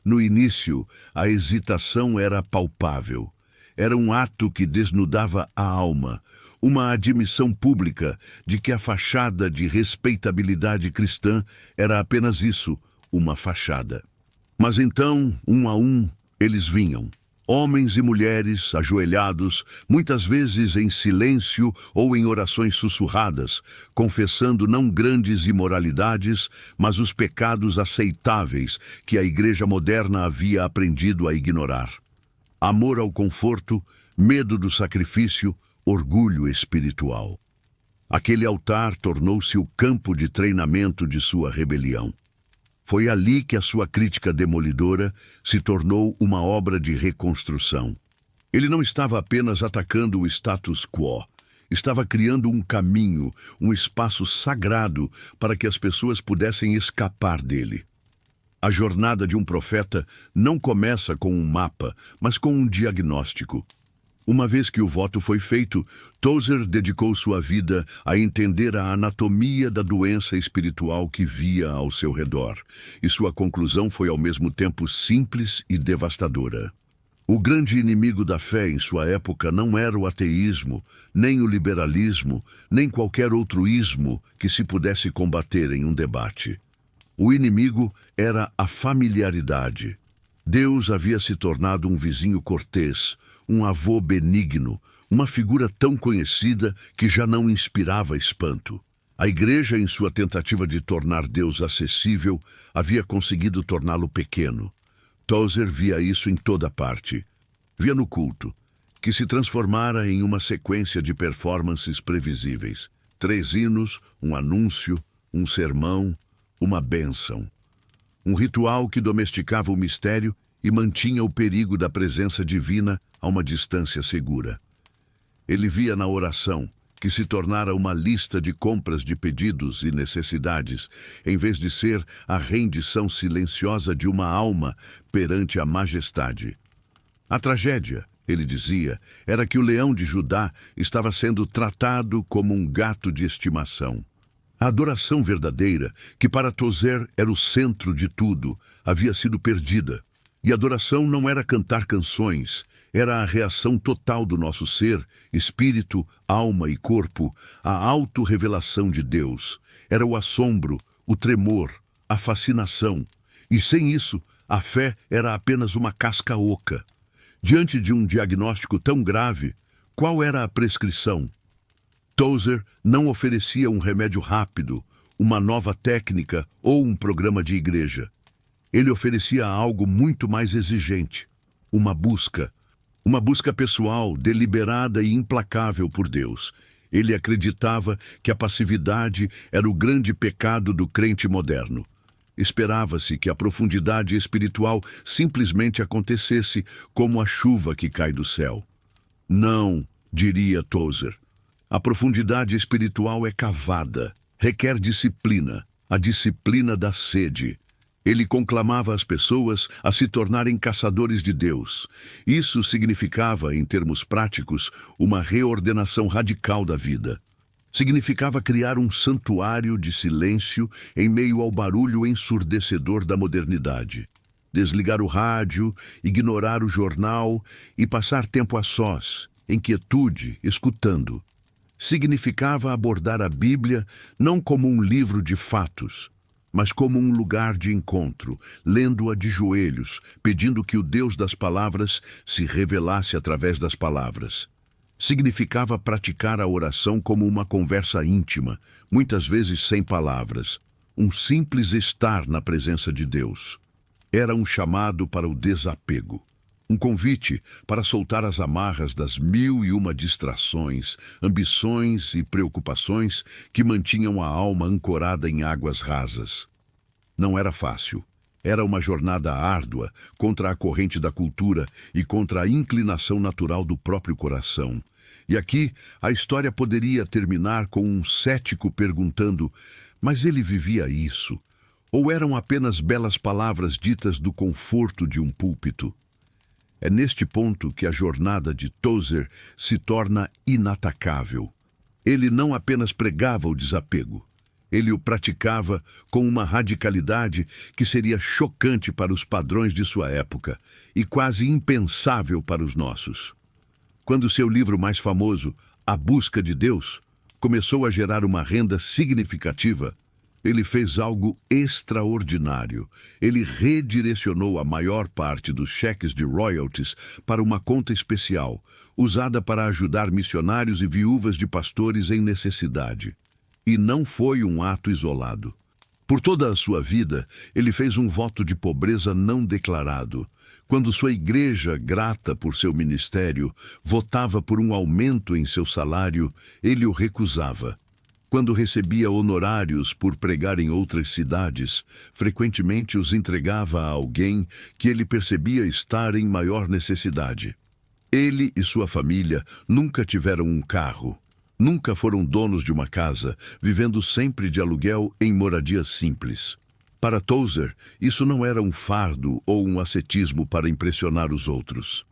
No início, a hesitação era palpável. Era um ato que desnudava a alma, uma admissão pública de que a fachada de respeitabilidade cristã era apenas isso, uma fachada. Mas então, um a um, eles vinham. Homens e mulheres, ajoelhados, muitas vezes em silêncio ou em orações sussurradas, confessando não grandes imoralidades, mas os pecados aceitáveis que a igreja moderna havia aprendido a ignorar. Amor ao conforto, medo do sacrifício, orgulho espiritual. Aquele altar tornou-se o campo de treinamento de sua rebelião. Foi ali que a sua crítica demolidora se tornou uma obra de reconstrução. Ele não estava apenas atacando o status quo, estava criando um caminho, um espaço sagrado para que as pessoas pudessem escapar dele. A jornada de um profeta não começa com um mapa, mas com um diagnóstico. Uma vez que o voto foi feito, Tozer dedicou sua vida a entender a anatomia da doença espiritual que via ao seu redor, e sua conclusão foi ao mesmo tempo simples e devastadora. O grande inimigo da fé em sua época não era o ateísmo, nem o liberalismo, nem qualquer outro ismo que se pudesse combater em um debate. O inimigo era a familiaridade. Deus havia se tornado um vizinho cortês, um avô benigno, uma figura tão conhecida que já não inspirava espanto. A igreja, em sua tentativa de tornar Deus acessível, havia conseguido torná-lo pequeno. Tozer via isso em toda parte. Via no culto, que se transformara em uma sequência de performances previsíveis. 3 hinos, um anúncio, um sermão, uma bênção. Um ritual que domesticava o mistério e mantinha o perigo da presença divina a uma distância segura. Ele via na oração, que se tornara uma lista de compras de pedidos e necessidades, em vez de ser a rendição silenciosa de uma alma perante a majestade. A tragédia, ele dizia, era que o leão de Judá estava sendo tratado como um gato de estimação. A adoração verdadeira, que para Tozer era o centro de tudo, havia sido perdida. E adoração não era cantar canções, era a reação total do nosso ser, espírito, alma e corpo, à autorrevelação de Deus. Era o assombro, o tremor, a fascinação. E sem isso, a fé era apenas uma casca oca. Diante de um diagnóstico tão grave, qual era a prescrição? Tozer não oferecia um remédio rápido, uma nova técnica ou um programa de igreja. Ele oferecia algo muito mais exigente, uma busca pessoal, deliberada e implacável por Deus. Ele acreditava que a passividade era o grande pecado do crente moderno. Esperava-se que a profundidade espiritual simplesmente acontecesse como a chuva que cai do céu. Não, diria Tozer. A profundidade espiritual é cavada, requer disciplina, a disciplina da sede. Ele conclamava as pessoas a se tornarem caçadores de Deus. Isso significava, em termos práticos, uma reordenação radical da vida. Significava criar um santuário de silêncio em meio ao barulho ensurdecedor da modernidade. Desligar o rádio, ignorar o jornal e passar tempo a sós, em quietude, escutando. Significava abordar a Bíblia não como um livro de fatos, mas como um lugar de encontro, lendo-a de joelhos, pedindo que o Deus das palavras se revelasse através das palavras. Significava praticar a oração como uma conversa íntima, muitas vezes sem palavras, um simples estar na presença de Deus. Era um chamado para o desapego, um convite para soltar as amarras das 1001 distrações, ambições e preocupações que mantinham a alma ancorada em águas rasas. Não era fácil. Era uma jornada árdua contra a corrente da cultura e contra a inclinação natural do próprio coração. E aqui a história poderia terminar com um cético perguntando: mas ele vivia isso? Ou eram apenas belas palavras ditas do conforto de um púlpito? É neste ponto que a jornada de Tozer se torna inatacável. Ele não apenas pregava o desapego. Ele o praticava com uma radicalidade que seria chocante para os padrões de sua época e quase impensável para os nossos. Quando seu livro mais famoso, A Busca de Deus, começou a gerar uma renda significativa, ele fez algo extraordinário. Ele redirecionou a maior parte dos cheques de royalties para uma conta especial, usada para ajudar missionários e viúvas de pastores em necessidade. E não foi um ato isolado. Por toda a sua vida, ele fez um voto de pobreza não declarado. Quando sua igreja, grata por seu ministério, votava por um aumento em seu salário, ele o recusava. Quando recebia honorários por pregar em outras cidades, frequentemente os entregava a alguém que ele percebia estar em maior necessidade. Ele e sua família nunca tiveram um carro. Nunca foram donos de uma casa, vivendo sempre de aluguel em moradias simples. Para Tozer, isso não era um fardo ou um ascetismo para impressionar os outros.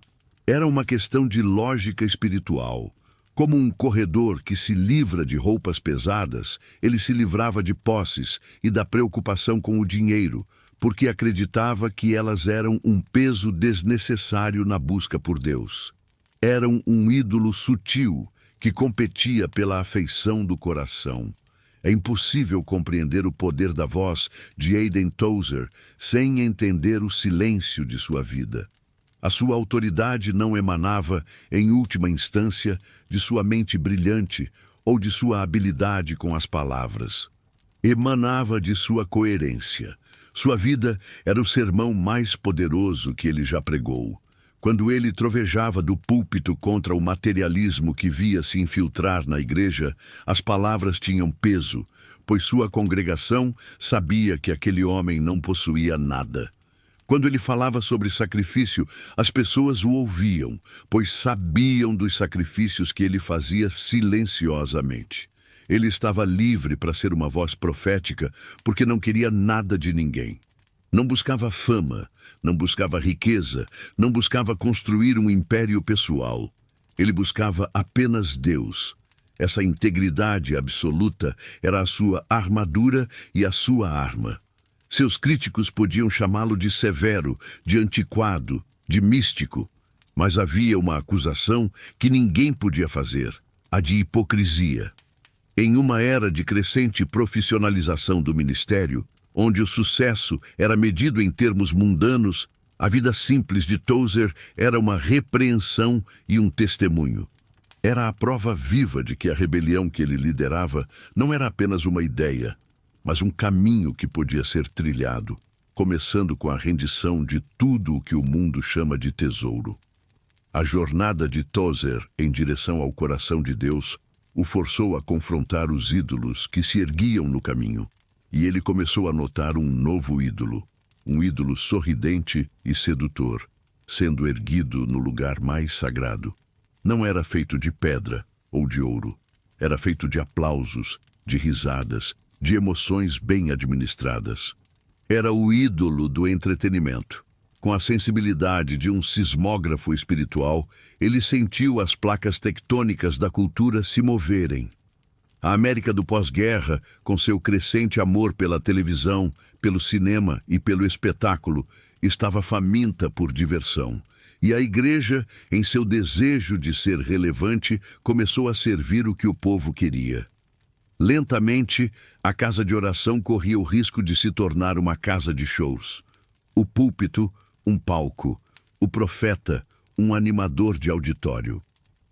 Era uma questão de lógica espiritual. Como um corredor que se livra de roupas pesadas, ele se livrava de posses e da preocupação com o dinheiro, porque acreditava que elas eram um peso desnecessário na busca por Deus. Eram um ídolo sutil, que competia pela afeição do coração. É impossível compreender o poder da voz de Aidan Tozer sem entender o silêncio de sua vida. A sua autoridade não emanava, em última instância, de sua mente brilhante ou de sua habilidade com as palavras. Emanava de sua coerência. Sua vida era o sermão mais poderoso que ele já pregou. Quando ele trovejava do púlpito contra o materialismo que via se infiltrar na igreja, as palavras tinham peso, pois sua congregação sabia que aquele homem não possuía nada. Quando ele falava sobre sacrifício, as pessoas o ouviam, pois sabiam dos sacrifícios que ele fazia silenciosamente. Ele estava livre para ser uma voz profética, porque não queria nada de ninguém. Não buscava fama, não buscava riqueza, não buscava construir um império pessoal. Ele buscava apenas Deus. Essa integridade absoluta era a sua armadura e a sua arma. Seus críticos podiam chamá-lo de severo, de antiquado, de místico, mas havia uma acusação que ninguém podia fazer, a de hipocrisia. Em uma era de crescente profissionalização do ministério, onde o sucesso era medido em termos mundanos, a vida simples de Tozer era uma repreensão e um testemunho. Era a prova viva de que a rebelião que ele liderava não era apenas uma ideia, mas um caminho que podia ser trilhado, começando com a rendição de tudo o que o mundo chama de tesouro. A jornada de Tozer em direção ao coração de Deus o forçou a confrontar os ídolos que se erguiam no caminho. E ele começou a notar um novo ídolo, um ídolo sorridente e sedutor, sendo erguido no lugar mais sagrado. Não era feito de pedra ou de ouro. Era feito de aplausos, de risadas, de emoções bem administradas. Era o ídolo do entretenimento. Com a sensibilidade de um sismógrafo espiritual, ele sentiu as placas tectônicas da cultura se moverem. A América do pós-guerra, com seu crescente amor pela televisão, pelo cinema e pelo espetáculo, estava faminta por diversão. E a igreja, em seu desejo de ser relevante, começou a servir o que o povo queria. Lentamente, a casa de oração corria o risco de se tornar uma casa de shows. O púlpito, um palco. O profeta, um animador de auditório.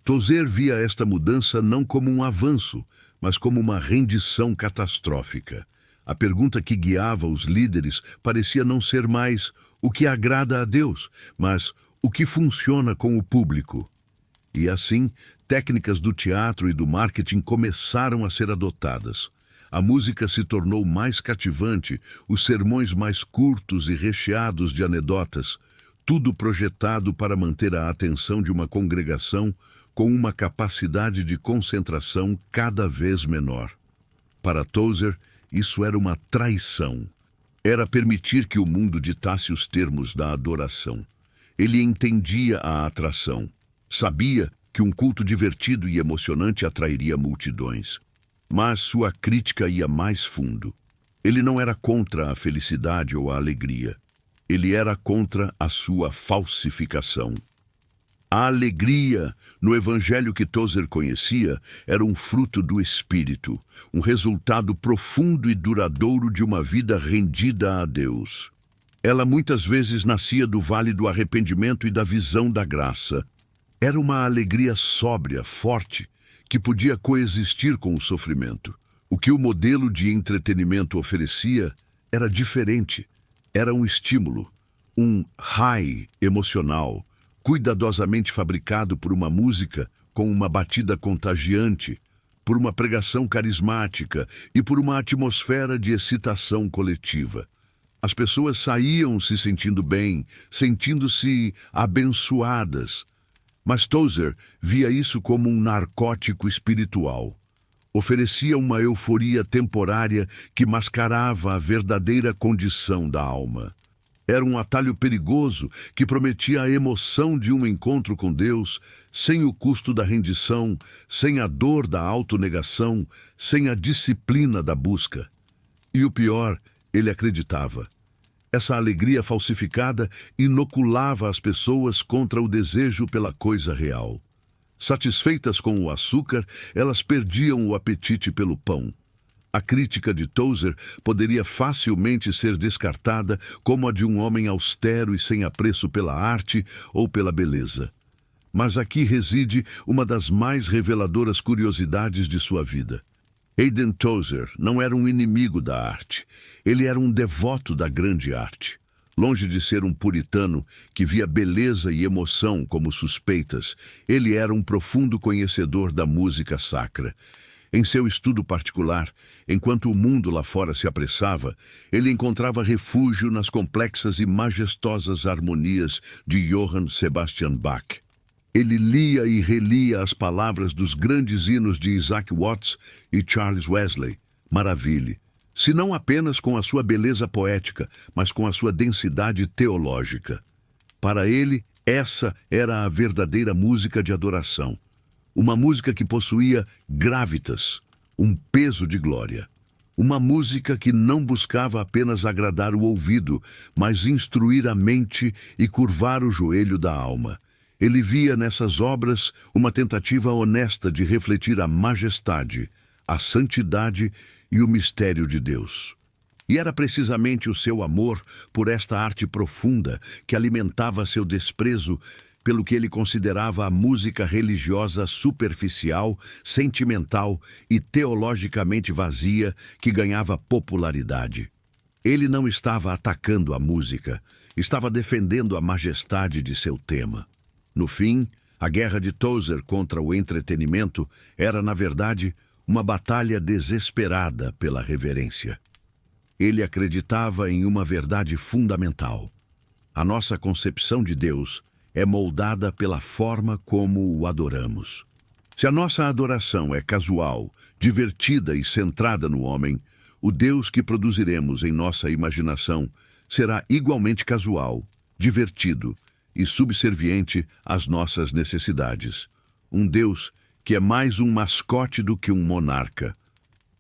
Tozer via esta mudança não como um avanço, mas como uma rendição catastrófica. A pergunta que guiava os líderes parecia não ser mais o que agrada a Deus, mas o que funciona com o público. E assim, técnicas do teatro e do marketing começaram a ser adotadas. A música se tornou mais cativante, os sermões mais curtos e recheados de anedotas, tudo projetado para manter a atenção de uma congregação com uma capacidade de concentração cada vez menor. Para Tozer, isso era uma traição. Era permitir que o mundo ditasse os termos da adoração. Ele entendia a atração. Sabia que um culto divertido e emocionante atrairia multidões. Mas sua crítica ia mais fundo. Ele não era contra a felicidade ou a alegria. Ele era contra a sua falsificação. A alegria, no evangelho que Tozer conhecia, era um fruto do Espírito, um resultado profundo e duradouro de uma vida rendida a Deus. Ela muitas vezes nascia do vale do arrependimento e da visão da graça. Era uma alegria sóbria, forte, que podia coexistir com o sofrimento. O que o modelo de entretenimento oferecia era diferente. Era um estímulo, um high emocional, cuidadosamente fabricado por uma música com uma batida contagiante, por uma pregação carismática e por uma atmosfera de excitação coletiva. As pessoas saíam se sentindo bem, sentindo-se abençoadas. Mas Tozer via isso como um narcótico espiritual. Oferecia uma euforia temporária que mascarava a verdadeira condição da alma. Era um atalho perigoso que prometia a emoção de um encontro com Deus, sem o custo da rendição, sem a dor da autonegação, sem a disciplina da busca. E o pior, ele acreditava. Essa alegria falsificada inoculava as pessoas contra o desejo pela coisa real. Satisfeitas com o açúcar, elas perdiam o apetite pelo pão. A crítica de Tozer poderia facilmente ser descartada como a de um homem austero e sem apreço pela arte ou pela beleza. Mas aqui reside uma das mais reveladoras curiosidades de sua vida. Hayden Tozer não era um inimigo da arte. Ele era um devoto da grande arte. Longe de ser um puritano que via beleza e emoção como suspeitas, ele era um profundo conhecedor da música sacra. Em seu estudo particular, enquanto o mundo lá fora se apressava, ele encontrava refúgio nas complexas e majestosas harmonias de Johann Sebastian Bach. Ele lia e relia as palavras dos grandes hinos de Isaac Watts e Charles Wesley. Maravilhe! Se não apenas com a sua beleza poética, mas com a sua densidade teológica. Para ele, essa era a verdadeira música de adoração. Uma música que possuía gravitas, um peso de glória. Uma música que não buscava apenas agradar o ouvido, mas instruir a mente e curvar o joelho da alma. Ele via nessas obras uma tentativa honesta de refletir a majestade, a santidade e o mistério de Deus. E era precisamente o seu amor por esta arte profunda que alimentava seu desprezo pelo que ele considerava a música religiosa superficial, sentimental e teologicamente vazia que ganhava popularidade. Ele não estava atacando a música, estava defendendo a majestade de seu tema. No fim, A guerra de Tozer contra o entretenimento era, na verdade, uma batalha desesperada pela reverência. Ele acreditava em uma verdade fundamental. A nossa concepção de Deus é moldada pela forma como o adoramos. Se a nossa adoração é casual, divertida e centrada no homem, o Deus que produziremos em nossa imaginação será igualmente casual, divertido e subserviente às nossas necessidades. Um Deus que é mais um mascote do que um monarca.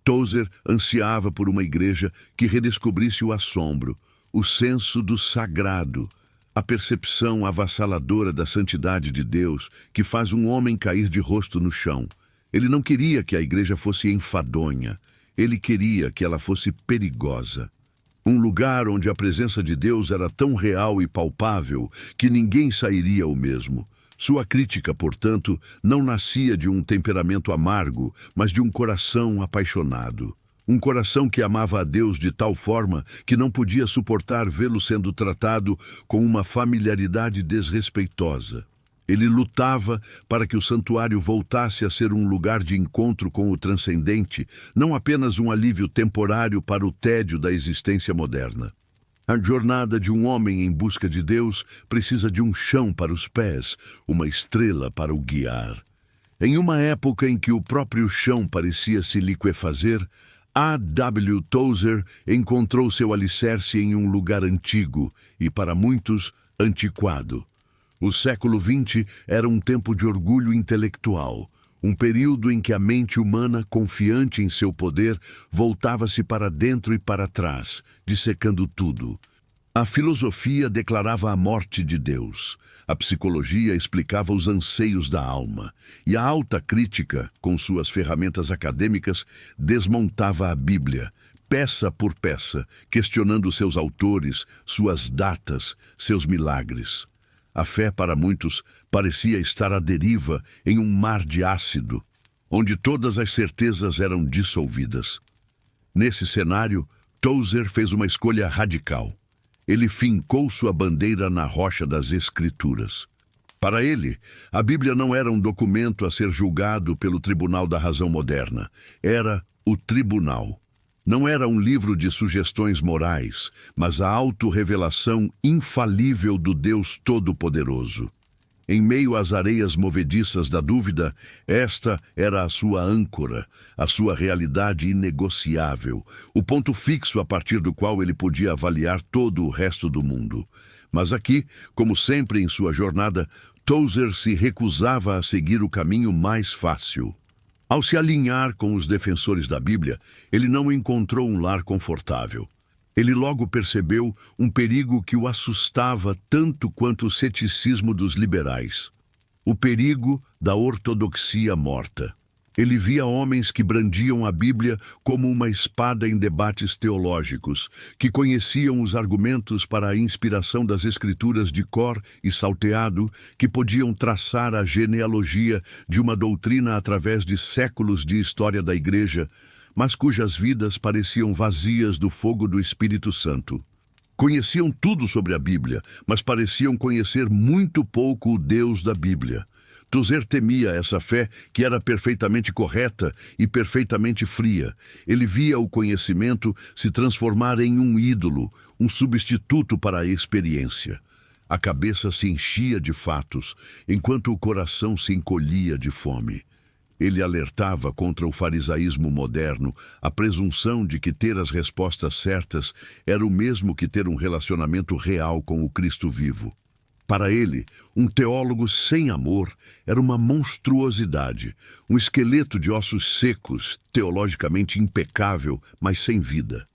Tozer ansiava por uma igreja que redescobrisse o assombro, o senso do sagrado, a percepção avassaladora da santidade de Deus que faz um homem cair de rosto no chão. Ele não queria que a igreja fosse enfadonha. Ele queria que ela fosse perigosa. Um lugar onde a presença de Deus era tão real e palpável que ninguém sairia o mesmo. Sua crítica, portanto, não nascia de um temperamento amargo, mas de um coração apaixonado. Um coração que amava a Deus de tal forma que não podia suportar vê-lo sendo tratado com uma familiaridade desrespeitosa. Ele lutava para que o santuário voltasse a ser um lugar de encontro com o transcendente, não apenas um alívio temporário para o tédio da existência moderna. A jornada de um homem em busca de Deus precisa de um chão para os pés, uma estrela para o guiar. Em uma época em que o próprio chão parecia se liquefazer, A. W. Tozer encontrou seu alicerce em um lugar antigo e, para muitos, antiquado. O século XX era um tempo de orgulho intelectual, um período em que a mente humana, confiante em seu poder, voltava-se para dentro e para trás, dissecando tudo. A filosofia declarava a morte de Deus, a psicologia explicava os anseios da alma, e a alta crítica, com suas ferramentas acadêmicas, desmontava a Bíblia, peça por peça, questionando seus autores, suas datas, seus milagres. A fé, para muitos, parecia estar à deriva em um mar de ácido, onde todas as certezas eram dissolvidas. Nesse cenário, Tozer fez uma escolha radical. Ele fincou sua bandeira na rocha das Escrituras. Para ele, a Bíblia não era um documento a ser julgado pelo tribunal da razão moderna. Era o tribunal. Não era um livro de sugestões morais, mas a autorrevelação infalível do Deus Todo-Poderoso. Em meio às areias movediças da dúvida, esta era a sua âncora, a sua realidade inegociável, o ponto fixo a partir do qual ele podia avaliar todo o resto do mundo. Mas aqui, como sempre em sua jornada, Tozer se recusava a seguir o caminho mais fácil. Ao se alinhar com os defensores da Bíblia, ele não encontrou um lar confortável. Ele logo percebeu um perigo que o assustava tanto quanto o ceticismo dos liberais. O perigo da ortodoxia morta. Ele via homens que brandiam a Bíblia como uma espada em debates teológicos, que conheciam os argumentos para a inspiração das Escrituras de cor e salteado, que podiam traçar a genealogia de uma doutrina através de séculos de história da Igreja, mas cujas vidas pareciam vazias do fogo do Espírito Santo. Conheciam tudo sobre a Bíblia, mas pareciam conhecer muito pouco o Deus da Bíblia. Tozer temia essa fé que era perfeitamente correta e perfeitamente fria. Ele via o conhecimento se transformar em um ídolo, um substituto para a experiência. A cabeça se enchia de fatos, enquanto o coração se encolhia de fome. Ele alertava contra o farisaísmo moderno, a presunção de que ter as respostas certas era o mesmo que ter um relacionamento real com o Cristo vivo. Para ele, um teólogo sem amor era uma monstruosidade, um esqueleto de ossos secos, teologicamente impecável, mas sem vida.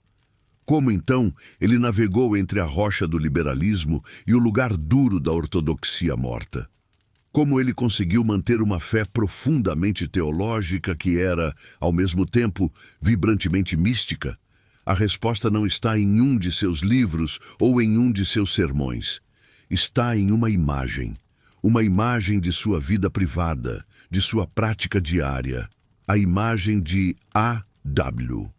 Como então ele navegou entre a rocha do liberalismo e o lugar duro da ortodoxia morta? Como ele conseguiu manter uma fé profundamente teológica que era, ao mesmo tempo, vibrantemente mística? A resposta não está em um de seus livros ou em um de seus sermões. Está em uma imagem de sua vida privada, de sua prática diária, a imagem de A.W.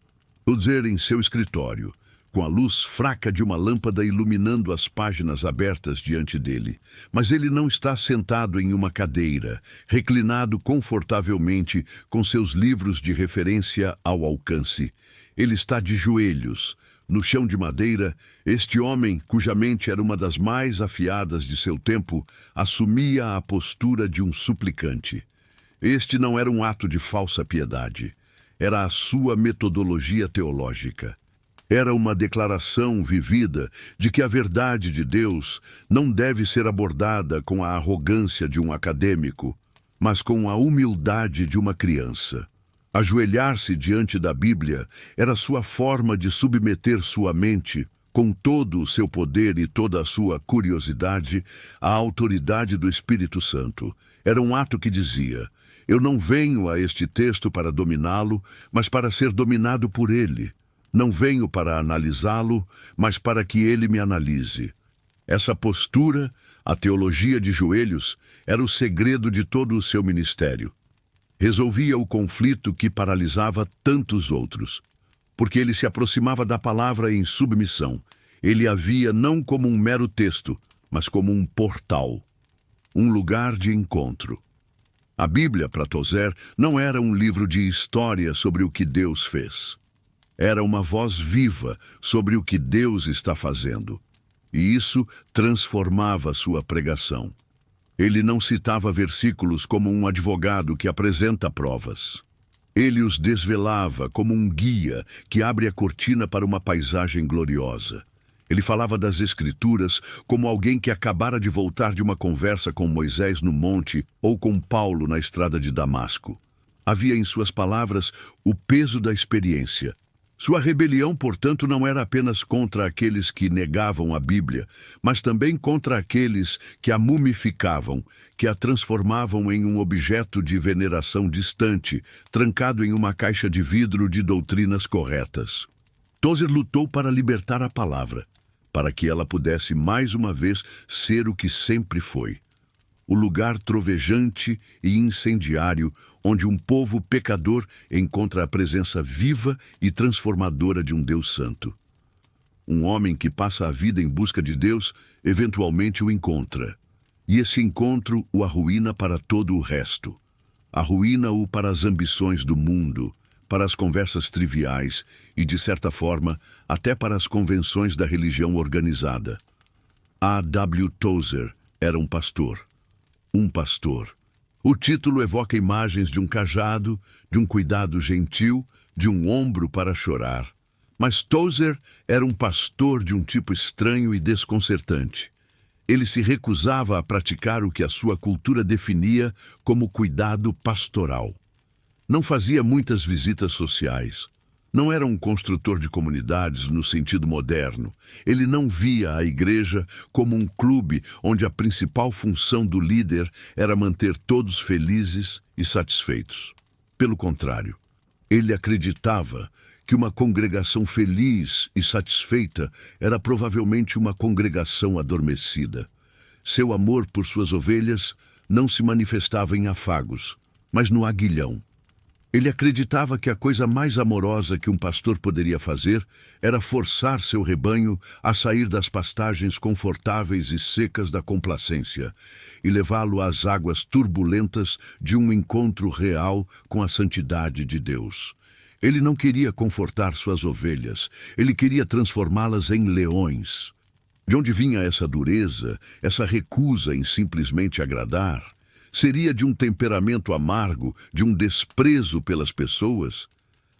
Tozer em seu escritório, com a luz fraca de uma lâmpada iluminando as páginas abertas diante dele. Mas ele não está sentado em uma cadeira, reclinado confortavelmente com seus livros de referência ao alcance. Ele está de joelhos. No chão de madeira, este homem, cuja mente era uma das mais afiadas de seu tempo, assumia a postura de um suplicante. Este não era um ato de falsa piedade. Era a sua metodologia teológica. Era uma declaração vivida de que a verdade de Deus não deve ser abordada com a arrogância de um acadêmico, mas com a humildade de uma criança. Ajoelhar-se diante da Bíblia era sua forma de submeter sua mente, com todo o seu poder e toda a sua curiosidade, à autoridade do Espírito Santo. Era um ato que dizia: eu não venho a este texto para dominá-lo, mas para ser dominado por ele. Não venho para analisá-lo, mas para que ele me analise. Essa postura, a teologia de joelhos, era o segredo de todo o seu ministério. Resolvia o conflito que paralisava tantos outros, porque ele se aproximava da palavra em submissão. Ele a via não como um mero texto, mas como um portal, um lugar de encontro. A Bíblia, para Tozer, não era um livro de história sobre o que Deus fez. Era uma voz viva sobre o que Deus está fazendo. E isso transformava sua pregação. Ele não citava versículos como um advogado que apresenta provas. Ele os desvelava como um guia que abre a cortina para uma paisagem gloriosa. Ele falava das Escrituras como alguém que acabara de voltar de uma conversa com Moisés no monte ou com Paulo na estrada de Damasco. Havia em suas palavras o peso da experiência. Sua rebelião, portanto, não era apenas contra aqueles que negavam a Bíblia, mas também contra aqueles que a mumificavam, que a transformavam em um objeto de veneração distante, trancado em uma caixa de vidro de doutrinas corretas. Tozer lutou para libertar a palavra, para que ela pudesse mais uma vez ser o que sempre foi. O lugar trovejante e incendiário onde um povo pecador encontra a presença viva e transformadora de um Deus santo. Um homem que passa a vida em busca de Deus, eventualmente o encontra. E esse encontro o arruína para todo o resto. Arruína-o para as ambições do mundo, para as conversas triviais e, de certa forma, até para as convenções da religião organizada. A. W. Tozer era um pastor. Um pastor. O título evoca imagens de um cajado, de um cuidado gentil, de um ombro para chorar. Mas Tozer era um pastor de um tipo estranho e desconcertante. Ele se recusava a praticar o que a sua cultura definia como cuidado pastoral. Não fazia muitas visitas sociais. Não era um construtor de comunidades no sentido moderno. Ele não via a igreja como um clube onde a principal função do líder era manter todos felizes e satisfeitos. Pelo contrário, ele acreditava que uma congregação feliz e satisfeita era provavelmente uma congregação adormecida. Seu amor por suas ovelhas não se manifestava em afagos, mas no aguilhão. Ele acreditava que a coisa mais amorosa que um pastor poderia fazer era forçar seu rebanho a sair das pastagens confortáveis e secas da complacência e levá-lo às águas turbulentas de um encontro real com a santidade de Deus. Ele não queria confortar suas ovelhas, ele queria transformá-las em leões. De onde vinha essa dureza, essa recusa em simplesmente agradar? Seria de um temperamento amargo, de um desprezo pelas pessoas?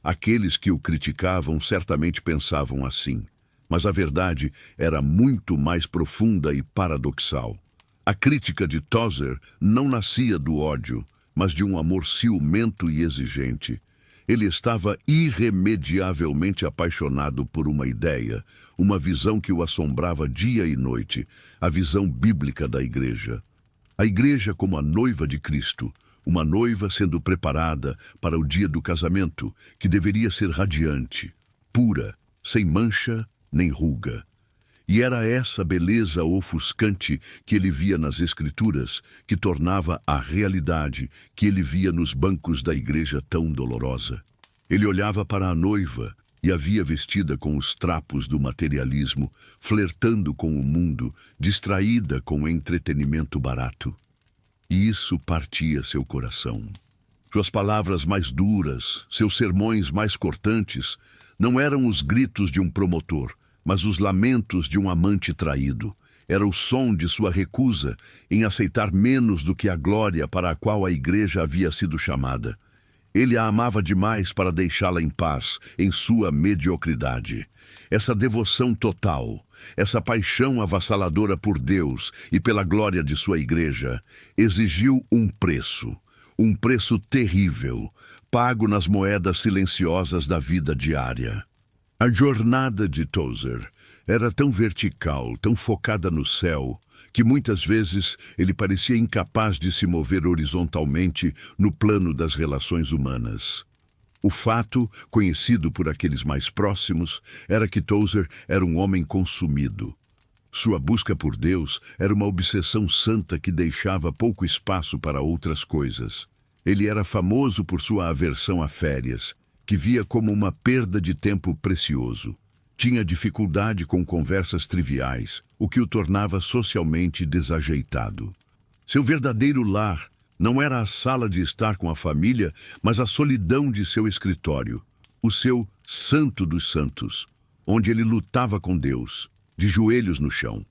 Aqueles que o criticavam certamente pensavam assim, mas a verdade era muito mais profunda e paradoxal. A crítica de Tozer não nascia do ódio, mas de um amor ciumento e exigente. Ele estava irremediavelmente apaixonado por uma ideia, uma visão que o assombrava dia e noite, a visão bíblica da igreja. A igreja como a noiva de Cristo, uma noiva sendo preparada para o dia do casamento, que deveria ser radiante, pura, sem mancha nem ruga. E era essa beleza ofuscante que ele via nas Escrituras, que tornava a realidade que ele via nos bancos da igreja tão dolorosa. Ele olhava para a noiva e a via vestida com os trapos do materialismo, flertando com o mundo, distraída com o entretenimento barato. E isso partia seu coração. Suas palavras mais duras, seus sermões mais cortantes, não eram os gritos de um promotor, mas os lamentos de um amante traído. Era o som de sua recusa em aceitar menos do que a glória para a qual a igreja havia sido chamada. Ele a amava demais para deixá-la em paz, em sua mediocridade. Essa devoção total, essa paixão avassaladora por Deus e pela glória de sua igreja, exigiu um preço terrível, pago nas moedas silenciosas da vida diária. A jornada de Tozer era tão vertical, tão focada no céu, que muitas vezes ele parecia incapaz de se mover horizontalmente no plano das relações humanas. O fato, conhecido por aqueles mais próximos, era que Tozer era um homem consumido. Sua busca por Deus era uma obsessão santa que deixava pouco espaço para outras coisas. Ele era famoso por sua aversão a férias, que via como uma perda de tempo precioso. Tinha dificuldade com conversas triviais, o que o tornava socialmente desajeitado. Seu verdadeiro lar não era a sala de estar com a família, mas a solidão de seu escritório, o seu santo dos santos, onde ele lutava com Deus, de joelhos no chão.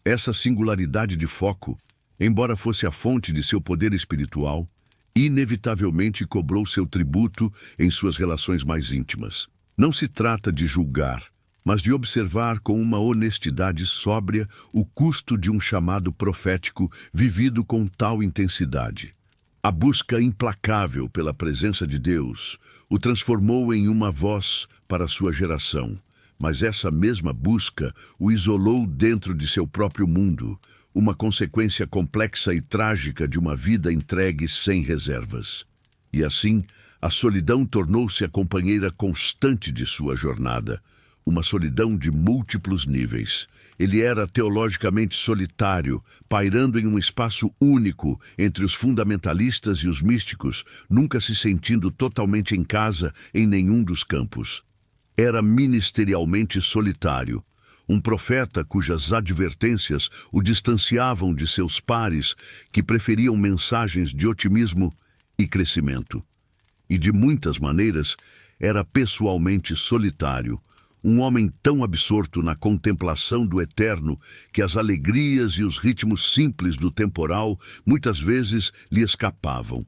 Essa singularidade de foco, embora fosse a fonte de seu poder espiritual, inevitavelmente cobrou seu tributo em suas relações mais íntimas. Não se trata de julgar, mas de observar com uma honestidade sóbria o custo de um chamado profético vivido com tal intensidade. A busca implacável pela presença de Deus o transformou em uma voz para sua geração, mas essa mesma busca o isolou dentro de seu próprio mundo, uma consequência complexa e trágica de uma vida entregue sem reservas. E assim, a solidão tornou-se a companheira constante de sua jornada, uma solidão de múltiplos níveis. Ele era teologicamente solitário, pairando em um espaço único entre os fundamentalistas e os místicos, nunca se sentindo totalmente em casa em nenhum dos campos. Era ministerialmente solitário, um profeta cujas advertências o distanciavam de seus pares, que preferiam mensagens de otimismo e crescimento. E de muitas maneiras, era pessoalmente solitário, um homem tão absorto na contemplação do eterno que as alegrias e os ritmos simples do temporal muitas vezes lhe escapavam.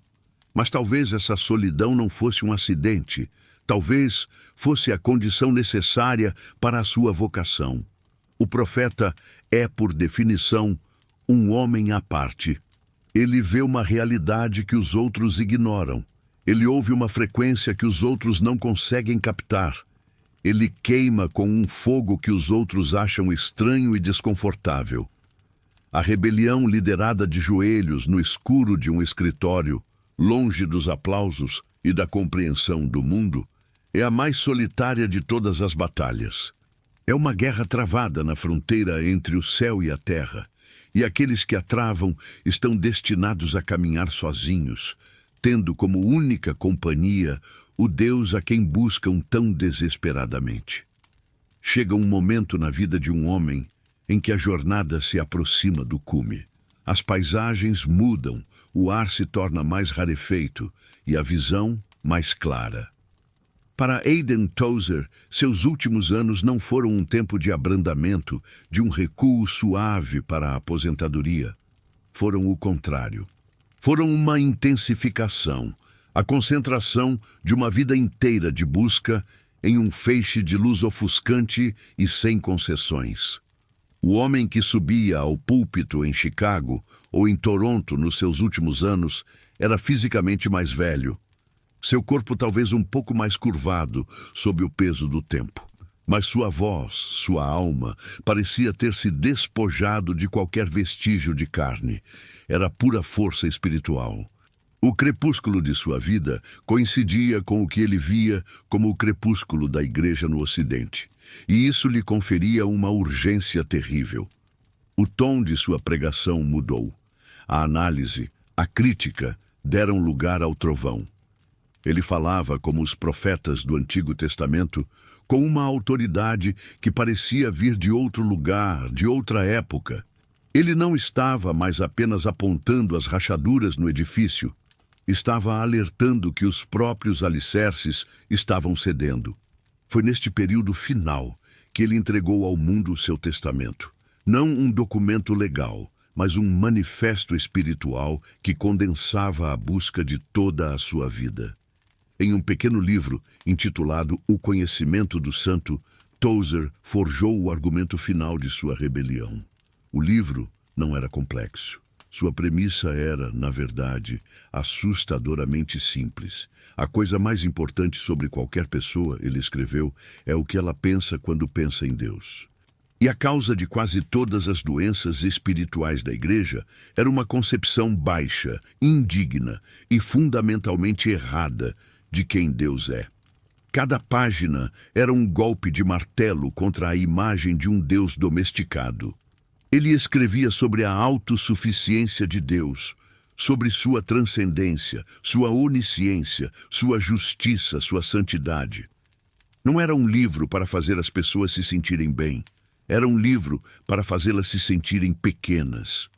Mas talvez essa solidão não fosse um acidente, talvez fosse a condição necessária para a sua vocação. O profeta é, por definição, um homem à parte. Ele vê uma realidade que os outros ignoram. Ele ouve uma frequência que os outros não conseguem captar. Ele queima com um fogo que os outros acham estranho e desconfortável. A rebelião liderada de joelhos no escuro de um escritório, longe dos aplausos e da compreensão do mundo, é a mais solitária de todas as batalhas. É uma guerra travada na fronteira entre o céu e a terra, e aqueles que a travam estão destinados a caminhar sozinhos, tendo como única companhia o Deus a quem buscam tão desesperadamente. Chega um momento na vida de um homem em que a jornada se aproxima do cume. As paisagens mudam, o ar se torna mais rarefeito e a visão mais clara. Para Aidan Tozer, seus últimos anos não foram um tempo de abrandamento, de um recuo suave para a aposentadoria. Foram o contrário. Foram uma intensificação, a concentração de uma vida inteira de busca em um feixe de luz ofuscante e sem concessões. O homem que subia ao púlpito em Chicago ou em Toronto nos seus últimos anos era fisicamente mais velho. Seu corpo talvez um pouco mais curvado sob o peso do tempo. Mas sua voz, sua alma, parecia ter se despojado de qualquer vestígio de carne. Era pura força espiritual. O crepúsculo de sua vida coincidia com o que ele via como o crepúsculo da igreja no Ocidente, e isso lhe conferia uma urgência terrível. O tom de sua pregação mudou. A análise, a crítica deram lugar ao trovão. Ele falava como os profetas do Antigo Testamento, com uma autoridade que parecia vir de outro lugar, de outra época. Ele não estava mais apenas apontando as rachaduras no edifício, estava alertando que os próprios alicerces estavam cedendo. Foi neste período final que ele entregou ao mundo o seu testamento. Não um documento legal, mas um manifesto espiritual que condensava a busca de toda a sua vida. Em um pequeno livro intitulado O Conhecimento do Santo, Tozer forjou o argumento final de sua rebelião. O livro não era complexo. Sua premissa era, na verdade, assustadoramente simples. A coisa mais importante sobre qualquer pessoa, ele escreveu, é o que ela pensa quando pensa em Deus. E a causa de quase todas as doenças espirituais da igreja era uma concepção baixa, indigna e fundamentalmente errada de quem Deus é. Cada página era um golpe de martelo contra a imagem de um Deus domesticado. Ele escrevia sobre a autossuficiência de Deus, sobre sua transcendência, sua onisciência, sua justiça, sua santidade. Não era um livro para fazer as pessoas se sentirem bem. Era um livro para fazê-las se sentirem pequenas.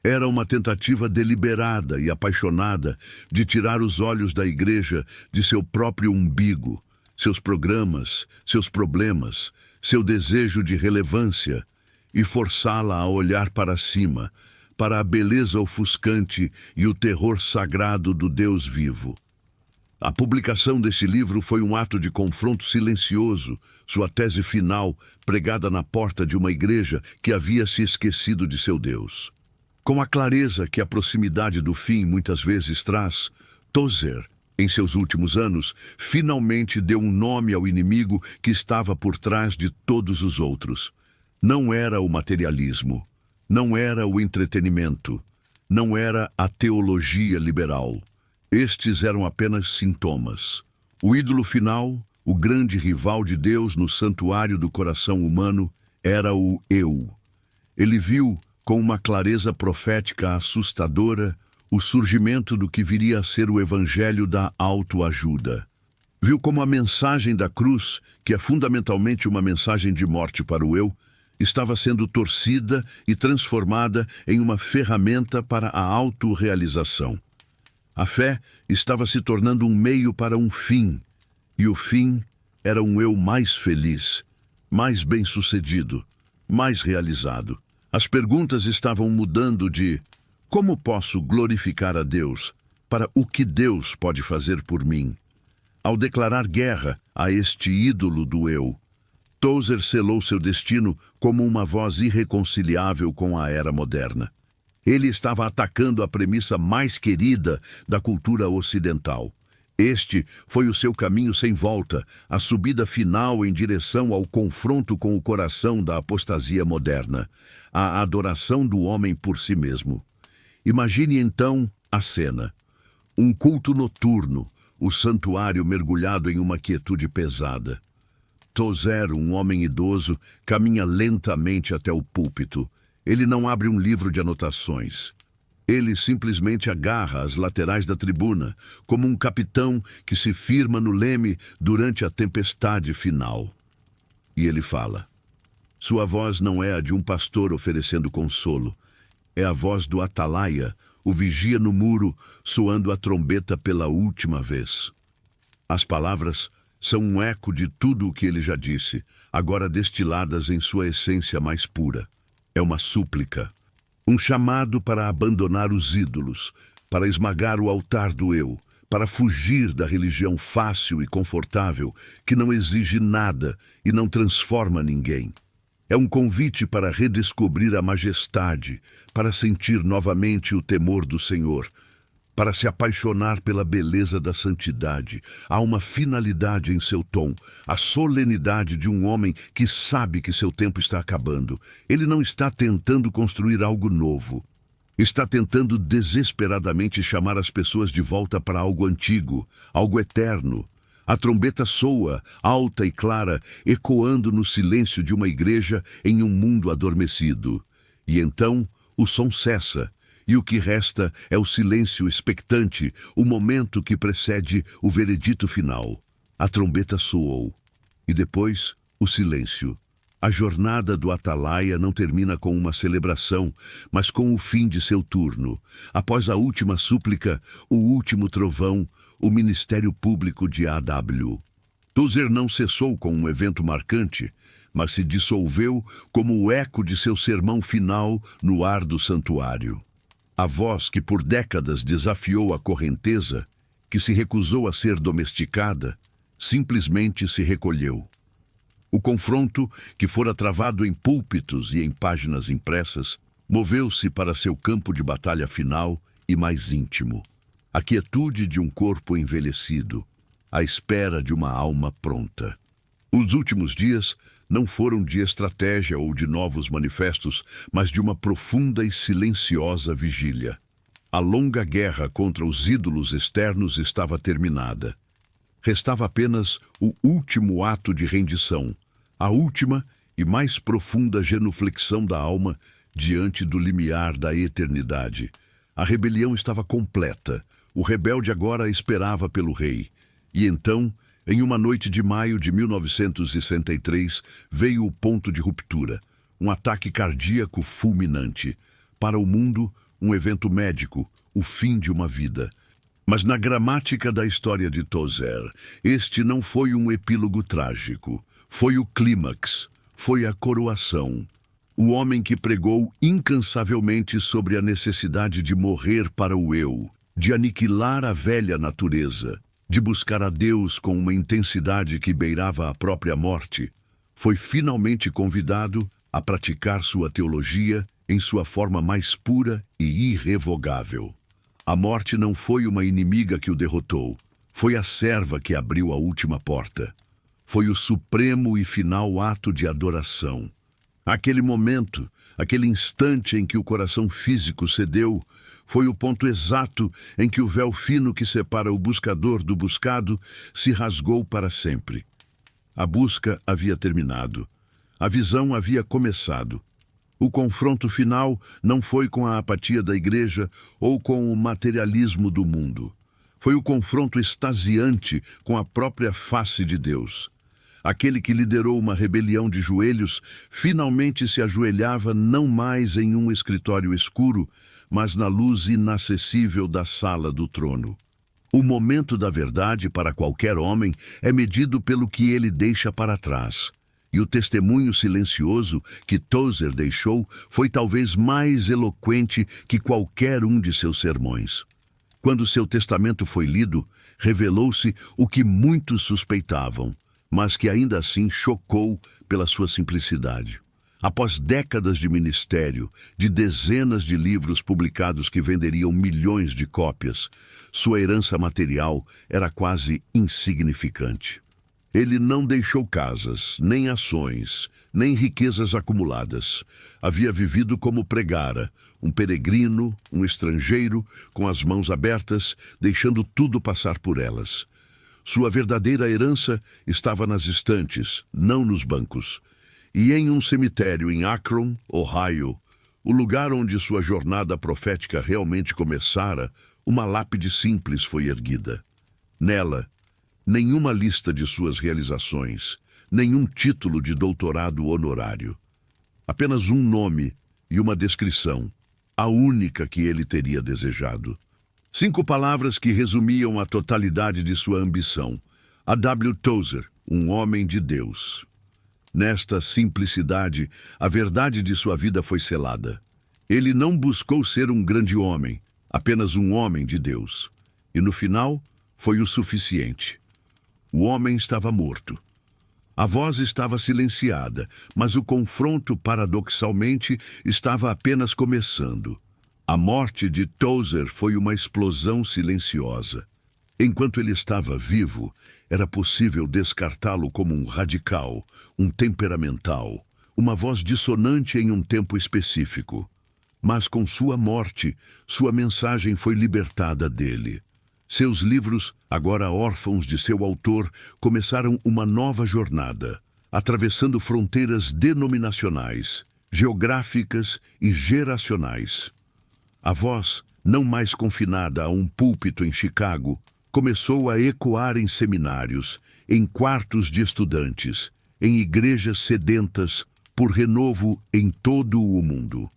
Era uma tentativa deliberada e apaixonada de tirar os olhos da igreja de seu próprio umbigo, seus programas, seus problemas, seu desejo de relevância, e forçá-la a olhar para cima, para a beleza ofuscante e o terror sagrado do Deus vivo. A publicação desse livro foi um ato de confronto silencioso, sua tese final pregada na porta de uma igreja que havia se esquecido de seu Deus. Com a clareza que a proximidade do fim muitas vezes traz, Tozer, em seus últimos anos, finalmente deu um nome ao inimigo que estava por trás de todos os outros. Não era o materialismo, não era o entretenimento, não era a teologia liberal. Estes eram apenas sintomas. O ídolo final, o grande rival de Deus no santuário do coração humano, era o eu. Ele viu, com uma clareza profética assustadora, o surgimento do que viria a ser o evangelho da autoajuda. Viu como a mensagem da cruz, que é fundamentalmente uma mensagem de morte para o eu, estava sendo torcida e transformada em uma ferramenta para a autorrealização. A fé estava se tornando um meio para um fim, e o fim era um eu mais feliz, mais bem-sucedido, mais realizado. As perguntas estavam mudando de como posso glorificar a Deus para o que Deus pode fazer por mim. Ao declarar guerra a este ídolo do eu, Tozer selou seu destino como uma voz irreconciliável com a era moderna. Ele estava atacando a premissa mais querida da cultura ocidental. Este foi o seu caminho sem volta, a subida final em direção ao confronto com o coração da apostasia moderna, a adoração do homem por si mesmo. Imagine então a cena. Um culto noturno, o santuário mergulhado em uma quietude pesada. Tozer, um homem idoso, caminha lentamente até o púlpito. Ele não abre um livro de anotações. Ele simplesmente agarra as laterais da tribuna, como um capitão que se firma no leme durante a tempestade final. E ele fala. Sua voz não é a de um pastor oferecendo consolo. É a voz do atalaia, o vigia no muro, soando a trombeta pela última vez. As palavras são um eco de tudo o que ele já disse, agora destiladas em sua essência mais pura. É uma súplica. Um chamado para abandonar os ídolos, para esmagar o altar do eu, para fugir da religião fácil e confortável, que não exige nada e não transforma ninguém. É um convite para redescobrir a majestade, para sentir novamente o temor do Senhor, para se apaixonar pela beleza da santidade. Há uma finalidade em seu tom, a solenidade de um homem que sabe que seu tempo está acabando. Ele não está tentando construir algo novo. Está tentando desesperadamente chamar as pessoas de volta para algo antigo, algo eterno. A trombeta soa, alta e clara, ecoando no silêncio de uma igreja em um mundo adormecido. E então o som cessa, e o que resta é o silêncio expectante, o momento que precede o veredito final. A trombeta soou, e depois o silêncio. A jornada do Atalaia não termina com uma celebração, mas com o fim de seu turno. Após a última súplica, o último trovão, o Ministério Público de A.W. Tozer não cessou com um evento marcante, mas se dissolveu como o eco de seu sermão final no ar do santuário. A voz que por décadas desafiou a correnteza, que se recusou a ser domesticada, simplesmente se recolheu. O confronto, que fora travado em púlpitos e em páginas impressas, moveu-se para seu campo de batalha final e mais íntimo. A quietude de um corpo envelhecido, à espera de uma alma pronta. Os últimos dias não foram de estratégia ou de novos manifestos, mas de uma profunda e silenciosa vigília. A longa guerra contra os ídolos externos estava terminada. Restava apenas o último ato de rendição, a última e mais profunda genuflexão da alma diante do limiar da eternidade. A rebelião estava completa. O rebelde agora esperava pelo rei. E então, em uma noite de maio de 1963, veio o ponto de ruptura. Um ataque cardíaco fulminante. Para o mundo, um evento médico, o fim de uma vida. Mas na gramática da história de Tozer, este não foi um epílogo trágico. Foi o clímax, foi a coroação. O homem que pregou incansavelmente sobre a necessidade de morrer para o eu, de aniquilar a velha natureza, de buscar a Deus com uma intensidade que beirava a própria morte, foi finalmente convidado a praticar sua teologia em sua forma mais pura e irrevogável. A morte não foi uma inimiga que o derrotou, foi a serva que abriu a última porta. Foi o supremo e final ato de adoração. Aquele momento, aquele instante em que o coração físico cedeu, foi o ponto exato em que o véu fino que separa o buscador do buscado se rasgou para sempre. A busca havia terminado. A visão havia começado. O confronto final não foi com a apatia da igreja ou com o materialismo do mundo. Foi o confronto extasiante com a própria face de Deus. Aquele que liderou uma rebelião de joelhos finalmente se ajoelhava não mais em um escritório escuro, mas na luz inacessível da sala do trono. O momento da verdade para qualquer homem é medido pelo que ele deixa para trás. E o testemunho silencioso que Tozer deixou foi talvez mais eloquente que qualquer um de seus sermões. Quando seu testamento foi lido, revelou-se o que muitos suspeitavam, mas que ainda assim chocou pela sua simplicidade. Após décadas de ministério, de dezenas de livros publicados que venderiam milhões de cópias, sua herança material era quase insignificante. Ele não deixou casas, nem ações, nem riquezas acumuladas. Havia vivido como pregara, um peregrino, um estrangeiro, com as mãos abertas, deixando tudo passar por elas. Sua verdadeira herança estava nas estantes, não nos bancos. E em um cemitério em Akron, Ohio, o lugar onde sua jornada profética realmente começara, uma lápide simples foi erguida. Nela, nenhuma lista de suas realizações, nenhum título de doutorado honorário. Apenas um nome e uma descrição, a única que ele teria desejado. 5 palavras que resumiam a totalidade de sua ambição. A.W. Tozer, um homem de Deus. Nesta simplicidade, a verdade de sua vida foi selada. Ele não buscou ser um grande homem, apenas um homem de Deus. E no final, foi o suficiente. O homem estava morto. A voz estava silenciada, mas o confronto, paradoxalmente, estava apenas começando. A morte de Tozer foi uma explosão silenciosa. Enquanto ele estava vivo, era possível descartá-lo como um radical, um temperamental, uma voz dissonante em um tempo específico. Mas com sua morte, sua mensagem foi libertada dele. Seus livros, agora órfãos de seu autor, começaram uma nova jornada, atravessando fronteiras denominacionais, geográficas e geracionais. A voz, não mais confinada a um púlpito em Chicago, começou a ecoar em seminários, em quartos de estudantes, em igrejas sedentas por renovo em todo o mundo.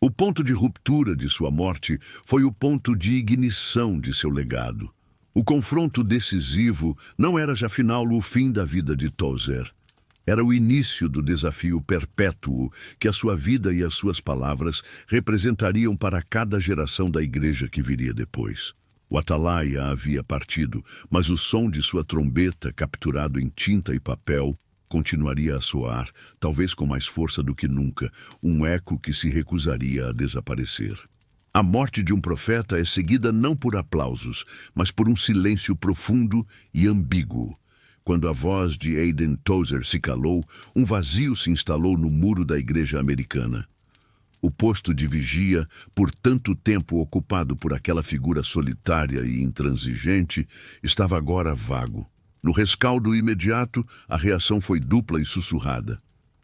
O ponto de ruptura de sua morte foi o ponto de ignição de seu legado. O confronto decisivo não era já afinal o fim da vida de Tozer. Era o início do desafio perpétuo que a sua vida e as suas palavras representariam para cada geração da igreja que viria depois. O atalaia havia partido, mas o som de sua trombeta, capturado em tinta e papel, continuaria a soar, talvez com mais força do que nunca, um eco que se recusaria a desaparecer. A morte de um profeta é seguida não por aplausos, mas por um silêncio profundo e ambíguo. Quando a voz de Aidan Tozer se calou, um vazio se instalou no muro da igreja americana. O posto de vigia, por tanto tempo ocupado por aquela figura solitária e intransigente, estava agora vago. No rescaldo imediato, a reação foi dupla e sussurrada.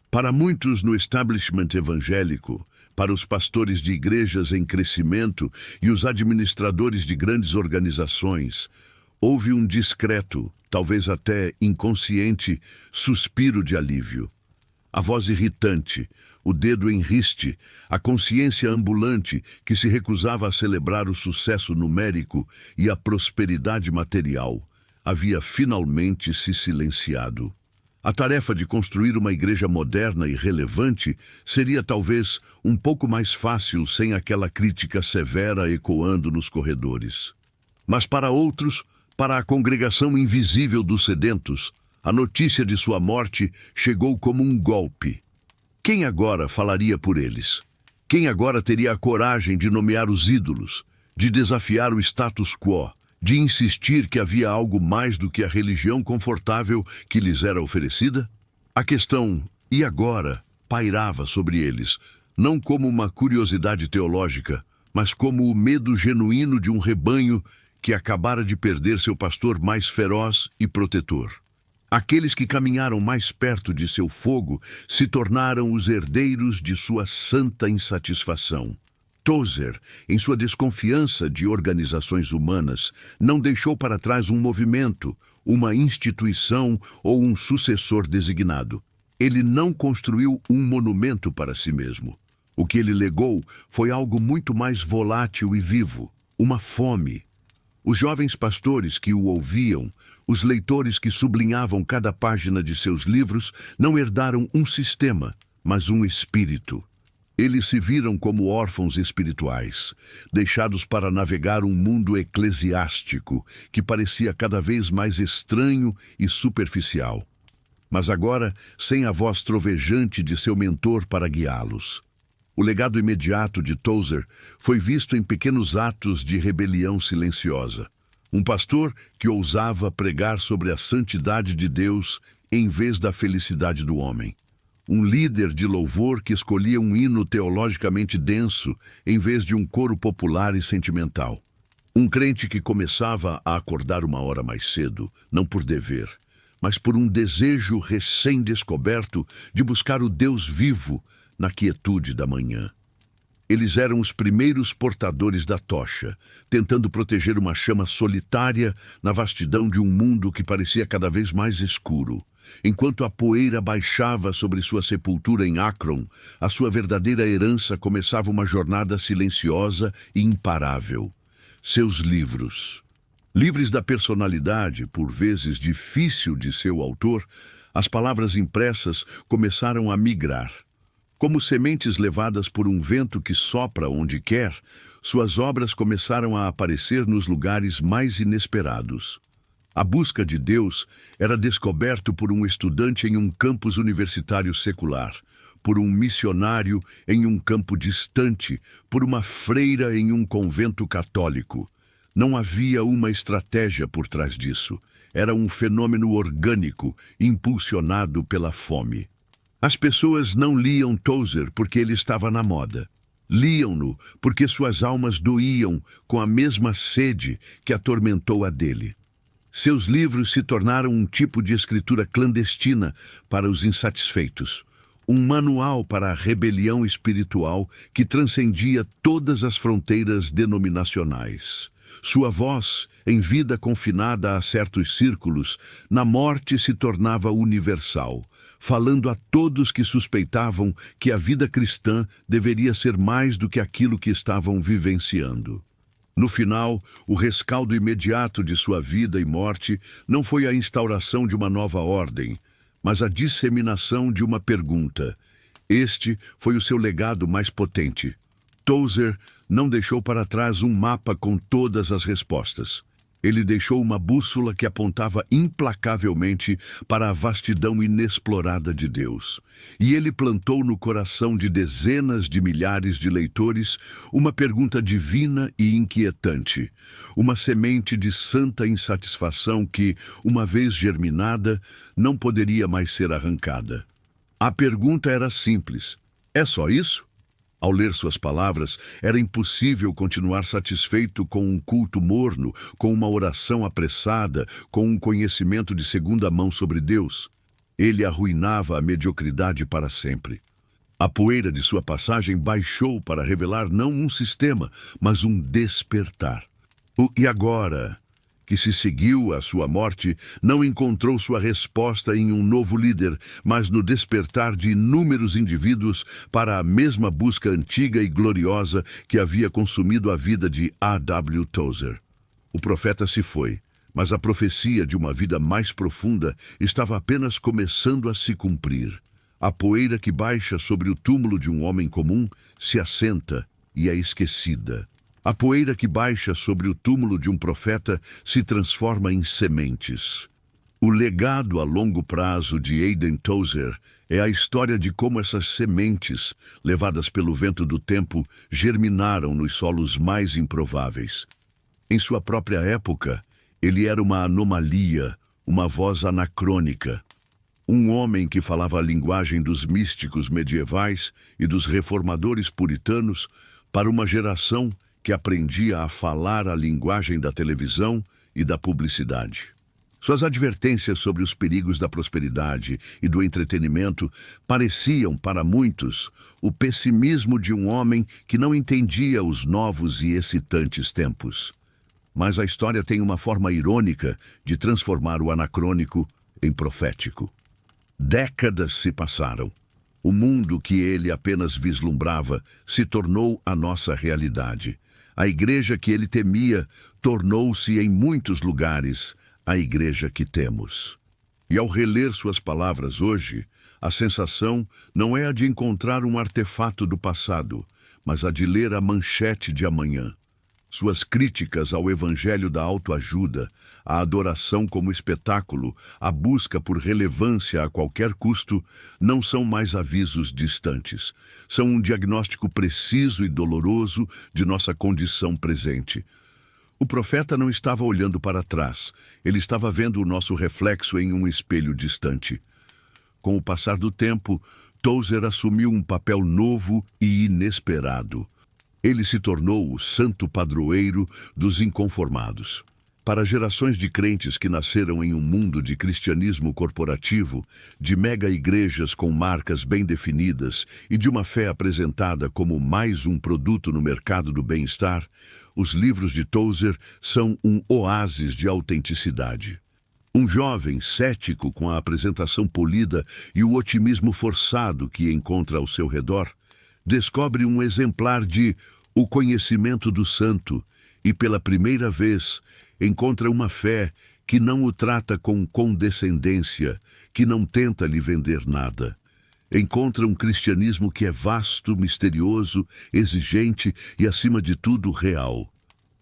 Para muitos no establishment evangélico, para os pastores de igrejas em crescimento e os administradores de grandes organizações, houve um discreto, talvez até inconsciente, suspiro de alívio. A voz irritante, o dedo em riste, a consciência ambulante que se recusava a celebrar o sucesso numérico e a prosperidade material, havia finalmente se silenciado. A tarefa de construir uma igreja moderna e relevante seria talvez um pouco mais fácil sem aquela crítica severa ecoando nos corredores. Mas para outros, para a congregação invisível dos sedentos, a notícia de sua morte chegou como um golpe. Quem agora falaria por eles? Quem agora teria a coragem de nomear os ídolos, de desafiar o status quo, de insistir que havia algo mais do que a religião confortável que lhes era oferecida? A questão, e agora, pairava sobre eles, não como uma curiosidade teológica, mas como o medo genuíno de um rebanho que acabara de perder seu pastor mais feroz e protetor. Aqueles que caminharam mais perto de seu fogo se tornaram os herdeiros de sua santa insatisfação. Tozer, em sua desconfiança de organizações humanas, não deixou para trás um movimento, uma instituição ou um sucessor designado. Ele não construiu um monumento para si mesmo. O que ele legou foi algo muito mais volátil e vivo, uma fome. Os jovens pastores que o ouviam, os leitores que sublinhavam cada página de seus livros, não herdaram um sistema, mas um espírito. Eles se viram como órfãos espirituais, deixados para navegar um mundo eclesiástico que parecia cada vez mais estranho e superficial. Mas agora, sem a voz trovejante de seu mentor para guiá-los. O legado imediato de Tozer foi visto em pequenos atos de rebelião silenciosa. Um pastor que ousava pregar sobre a santidade de Deus em vez da felicidade do homem. Um líder de louvor que escolhia um hino teologicamente denso em vez de um coro popular e sentimental. Um crente que começava a acordar uma hora mais cedo, não por dever, mas por um desejo recém-descoberto de buscar o Deus vivo na quietude da manhã. Eles eram os primeiros portadores da tocha, tentando proteger uma chama solitária na vastidão de um mundo que parecia cada vez mais escuro. Enquanto a poeira baixava sobre sua sepultura em Akron, a sua verdadeira herança começava uma jornada silenciosa e imparável. Seus livros. Livres da personalidade, por vezes difícil de seu autor, as palavras impressas começaram a migrar. Como sementes levadas por um vento que sopra onde quer, suas obras começaram a aparecer nos lugares mais inesperados. A busca de Deus era descoberto por um estudante em um campus universitário secular, por um missionário em um campo distante, por uma freira em um convento católico. Não havia uma estratégia por trás disso. Era um fenômeno orgânico, impulsionado pela fome. As pessoas não liam Tozer porque ele estava na moda. Liam-no porque suas almas doíam com a mesma sede que atormentou a dele. Seus livros se tornaram um tipo de escritura clandestina para os insatisfeitos, um manual para a rebelião espiritual que transcendia todas as fronteiras denominacionais. Sua voz, em vida confinada a certos círculos, na morte se tornava universal, falando a todos que suspeitavam que a vida cristã deveria ser mais do que aquilo que estavam vivenciando. No final, o rescaldo imediato de sua vida e morte não foi a instauração de uma nova ordem, mas a disseminação de uma pergunta. Este foi o seu legado mais potente. Tozer não deixou para trás um mapa com todas as respostas. Ele deixou uma bússola que apontava implacavelmente para a vastidão inexplorada de Deus. E ele plantou no coração de dezenas de milhares de leitores uma pergunta divina e inquietante, uma semente de santa insatisfação que, uma vez germinada, não poderia mais ser arrancada. A pergunta era simples: é só isso? Ao ler suas palavras, era impossível continuar satisfeito com um culto morno, com uma oração apressada, com um conhecimento de segunda mão sobre Deus. Ele arruinava a mediocridade para sempre. A poeira de sua passagem baixou para revelar não um sistema, mas um despertar. E agora, que se seguiu à sua morte, não encontrou sua resposta em um novo líder, mas no despertar de inúmeros indivíduos para a mesma busca antiga e gloriosa que havia consumido a vida de A.W. Tozer. O profeta se foi, mas a profecia de uma vida mais profunda estava apenas começando a se cumprir. A poeira que baixa sobre o túmulo de um homem comum se assenta e é esquecida. A poeira que baixa sobre o túmulo de um profeta se transforma em sementes. O legado a longo prazo de Aidan Tozer é a história de como essas sementes, levadas pelo vento do tempo, germinaram nos solos mais improváveis. Em sua própria época, ele era uma anomalia, uma voz anacrônica. Um homem que falava a linguagem dos místicos medievais e dos reformadores puritanos para uma geração que aprendia a falar a linguagem da televisão e da publicidade. Suas advertências sobre os perigos da prosperidade e do entretenimento pareciam, para muitos, o pessimismo de um homem que não entendia os novos e excitantes tempos. Mas a história tem uma forma irônica de transformar o anacrônico em profético. Décadas se passaram. O mundo que ele apenas vislumbrava se tornou a nossa realidade. A igreja que ele temia tornou-se, em muitos lugares, a igreja que temos. E ao reler suas palavras hoje, a sensação não é a de encontrar um artefato do passado, mas a de ler a manchete de amanhã. Suas críticas ao evangelho da autoajuda, a adoração como espetáculo, a busca por relevância a qualquer custo, não são mais avisos distantes. São um diagnóstico preciso e doloroso de nossa condição presente. O profeta não estava olhando para trás, ele estava vendo o nosso reflexo em um espelho distante. Com o passar do tempo, Tozer assumiu um papel novo e inesperado. Ele se tornou o santo padroeiro dos inconformados. Para gerações de crentes que nasceram em um mundo de cristianismo corporativo, de mega-igrejas com marcas bem definidas e de uma fé apresentada como mais um produto no mercado do bem-estar, os livros de Tozer são um oásis de autenticidade. Um jovem cético com a apresentação polida e o otimismo forçado que encontra ao seu redor, descobre um exemplar de O Conhecimento do Santo e, pela primeira vez, encontra uma fé que não o trata com condescendência, que não tenta lhe vender nada. Encontra um cristianismo que é vasto, misterioso, exigente e, acima de tudo, real.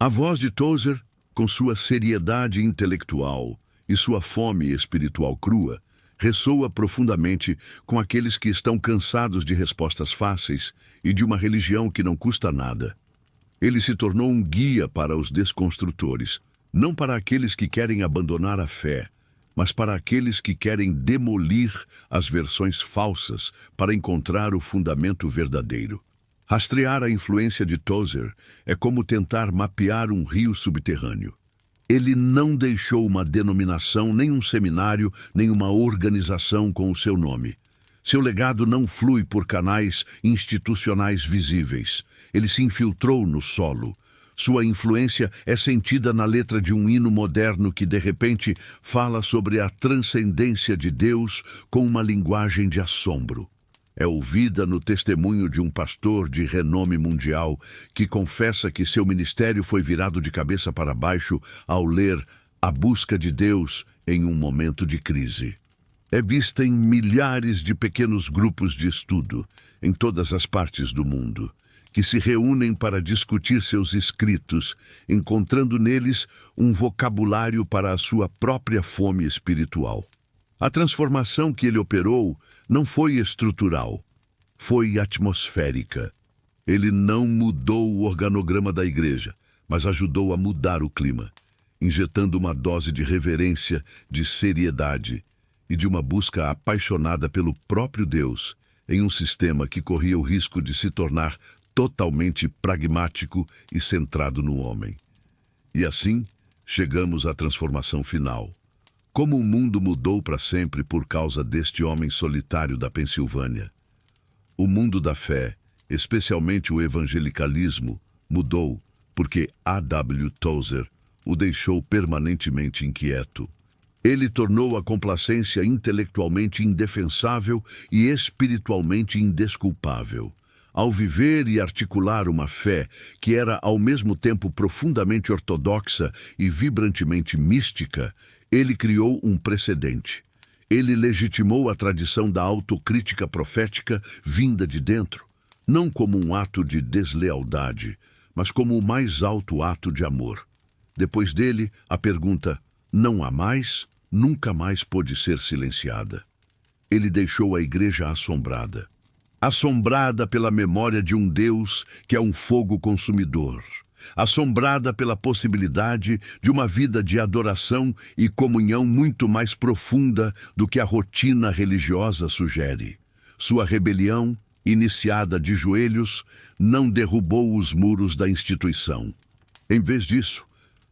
A voz de Tozer, com sua seriedade intelectual e sua fome espiritual crua, ressoa profundamente com aqueles que estão cansados de respostas fáceis e de uma religião que não custa nada. Ele se tornou um guia para os desconstrutores, não para aqueles que querem abandonar a fé, mas para aqueles que querem demolir as versões falsas para encontrar o fundamento verdadeiro. Rastrear a influência de Tozer é como tentar mapear um rio subterrâneo. Ele não deixou uma denominação, nem um seminário, nem uma organização com o seu nome. Seu legado não flui por canais institucionais visíveis. Ele se infiltrou no solo. Sua influência é sentida na letra de um hino moderno que, de repente, fala sobre a transcendência de Deus com uma linguagem de assombro. É ouvida no testemunho de um pastor de renome mundial que confessa que seu ministério foi virado de cabeça para baixo ao ler A Busca de Deus em um momento de crise. É vista em milhares de pequenos grupos de estudo, em todas as partes do mundo, que se reúnem para discutir seus escritos, encontrando neles um vocabulário para a sua própria fome espiritual. A transformação que ele operou não foi estrutural, foi atmosférica. Ele não mudou o organograma da igreja, mas ajudou a mudar o clima, injetando uma dose de reverência, de seriedade e de uma busca apaixonada pelo próprio Deus em um sistema que corria o risco de se tornar totalmente pragmático e centrado no homem. E assim, chegamos à transformação final. Como o mundo mudou para sempre por causa deste homem solitário da Pensilvânia. O mundo da fé, especialmente o evangelicalismo, mudou porque A.W. Tozer o deixou permanentemente inquieto. Ele tornou a complacência intelectualmente indefensável e espiritualmente indesculpável. Ao viver e articular uma fé que era ao mesmo tempo profundamente ortodoxa e vibrantemente mística, ele criou um precedente. Ele legitimou a tradição da autocrítica profética vinda de dentro, não como um ato de deslealdade, mas como o mais alto ato de amor. Depois dele, a pergunta "não há mais?" nunca mais pôde ser silenciada. Ele deixou a igreja assombrada. Assombrada pela memória de um Deus que é um fogo consumidor. Assombrada pela possibilidade de uma vida de adoração e comunhão muito mais profunda do que a rotina religiosa sugere. Sua rebelião, iniciada de joelhos, não derrubou os muros da instituição. Em vez disso,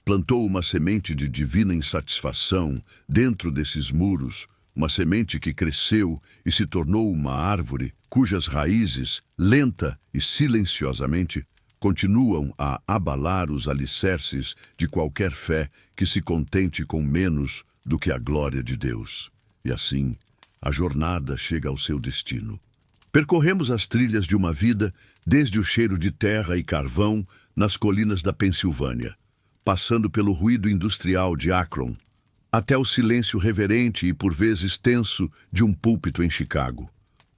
plantou uma semente de divina insatisfação dentro desses muros, uma semente que cresceu e se tornou uma árvore cujas raízes, lenta e silenciosamente, continuam a abalar os alicerces de qualquer fé que se contente com menos do que a glória de Deus. E assim, a jornada chega ao seu destino. Percorremos as trilhas de uma vida desde o cheiro de terra e carvão nas colinas da Pensilvânia, passando pelo ruído industrial de Akron, até o silêncio reverente e por vezes tenso de um púlpito em Chicago.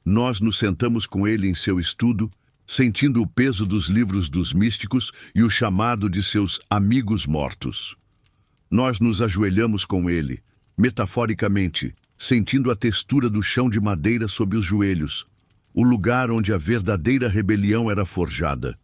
Nós nos sentamos com ele em seu estudo, sentindo o peso dos livros dos místicos e o chamado de seus amigos mortos. Nós nos ajoelhamos com ele, metaforicamente, sentindo a textura do chão de madeira sob os joelhos, o lugar onde a verdadeira rebelião era forjada.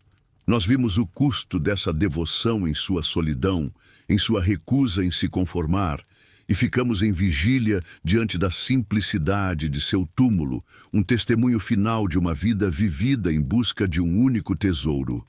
Nós vimos o custo dessa devoção em sua solidão, em sua recusa em se conformar, e ficamos em vigília diante da simplicidade de seu túmulo, um testemunho final de uma vida vivida em busca de um único tesouro.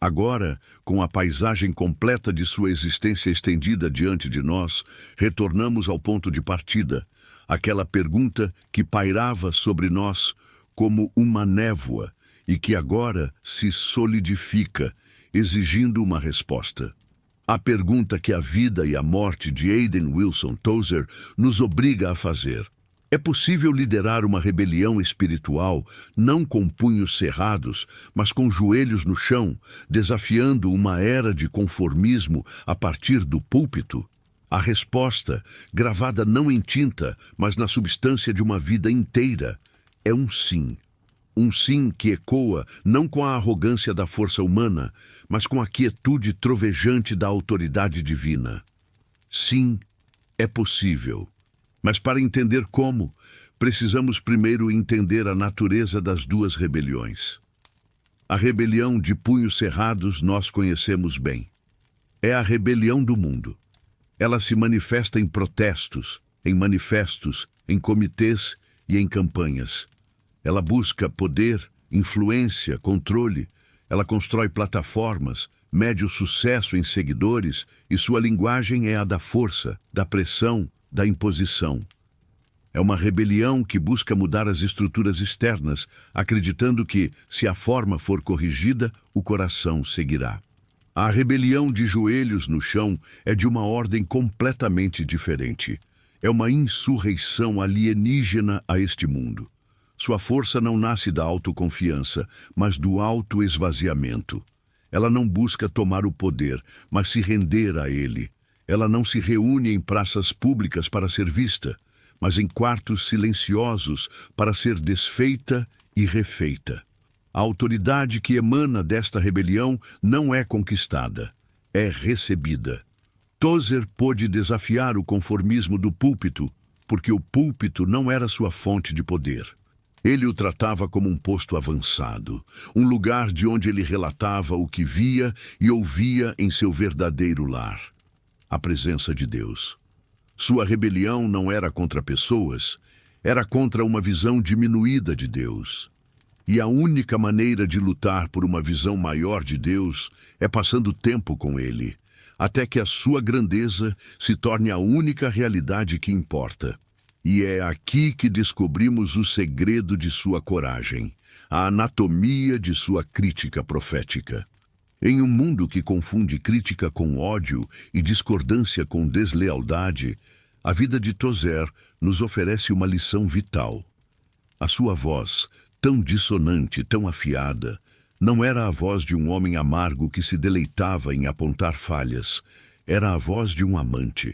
Agora, com a paisagem completa de sua existência estendida diante de nós, retornamos ao ponto de partida, aquela pergunta que pairava sobre nós como uma névoa e que agora se solidifica, exigindo uma resposta. A pergunta que a vida e a morte de Aidan Wilson Tozer nos obriga a fazer. É possível liderar uma rebelião espiritual não com punhos cerrados, mas com joelhos no chão, desafiando uma era de conformismo a partir do púlpito? A resposta, gravada não em tinta, mas na substância de uma vida inteira, é um sim. Um sim que ecoa não com a arrogância da força humana, mas com a quietude trovejante da autoridade divina. Sim, é possível. Mas para entender como, precisamos primeiro entender a natureza das duas rebeliões. A rebelião de punhos cerrados nós conhecemos bem. É a rebelião do mundo. Ela se manifesta em protestos, em manifestos, em comitês e em campanhas. Ela busca poder, influência, controle. Ela constrói plataformas, mede o sucesso em seguidores e sua linguagem é a da força, da pressão, da imposição. É uma rebelião que busca mudar as estruturas externas, acreditando que, se a forma for corrigida, o coração seguirá. A rebelião de joelhos no chão é de uma ordem completamente diferente. É uma insurreição alienígena a este mundo. Sua força não nasce da autoconfiança, mas do autoesvaziamento. Ela não busca tomar o poder, mas se render a ele. Ela não se reúne em praças públicas para ser vista, mas em quartos silenciosos para ser desfeita e refeita. A autoridade que emana desta rebelião não é conquistada, é recebida. Tozer pôde desafiar o conformismo do púlpito, porque o púlpito não era sua fonte de poder. Ele o tratava como um posto avançado, um lugar de onde ele relatava o que via e ouvia em seu verdadeiro lar, a presença de Deus. Sua rebelião não era contra pessoas, era contra uma visão diminuída de Deus. E a única maneira de lutar por uma visão maior de Deus é passando tempo com Ele, até que a sua grandeza se torne a única realidade que importa. E é aqui que descobrimos o segredo de sua coragem, a anatomia de sua crítica profética. Em um mundo que confunde crítica com ódio e discordância com deslealdade, a vida de Tozer nos oferece uma lição vital. A sua voz, tão dissonante, tão afiada, não era a voz de um homem amargo que se deleitava em apontar falhas, era a voz de um amante.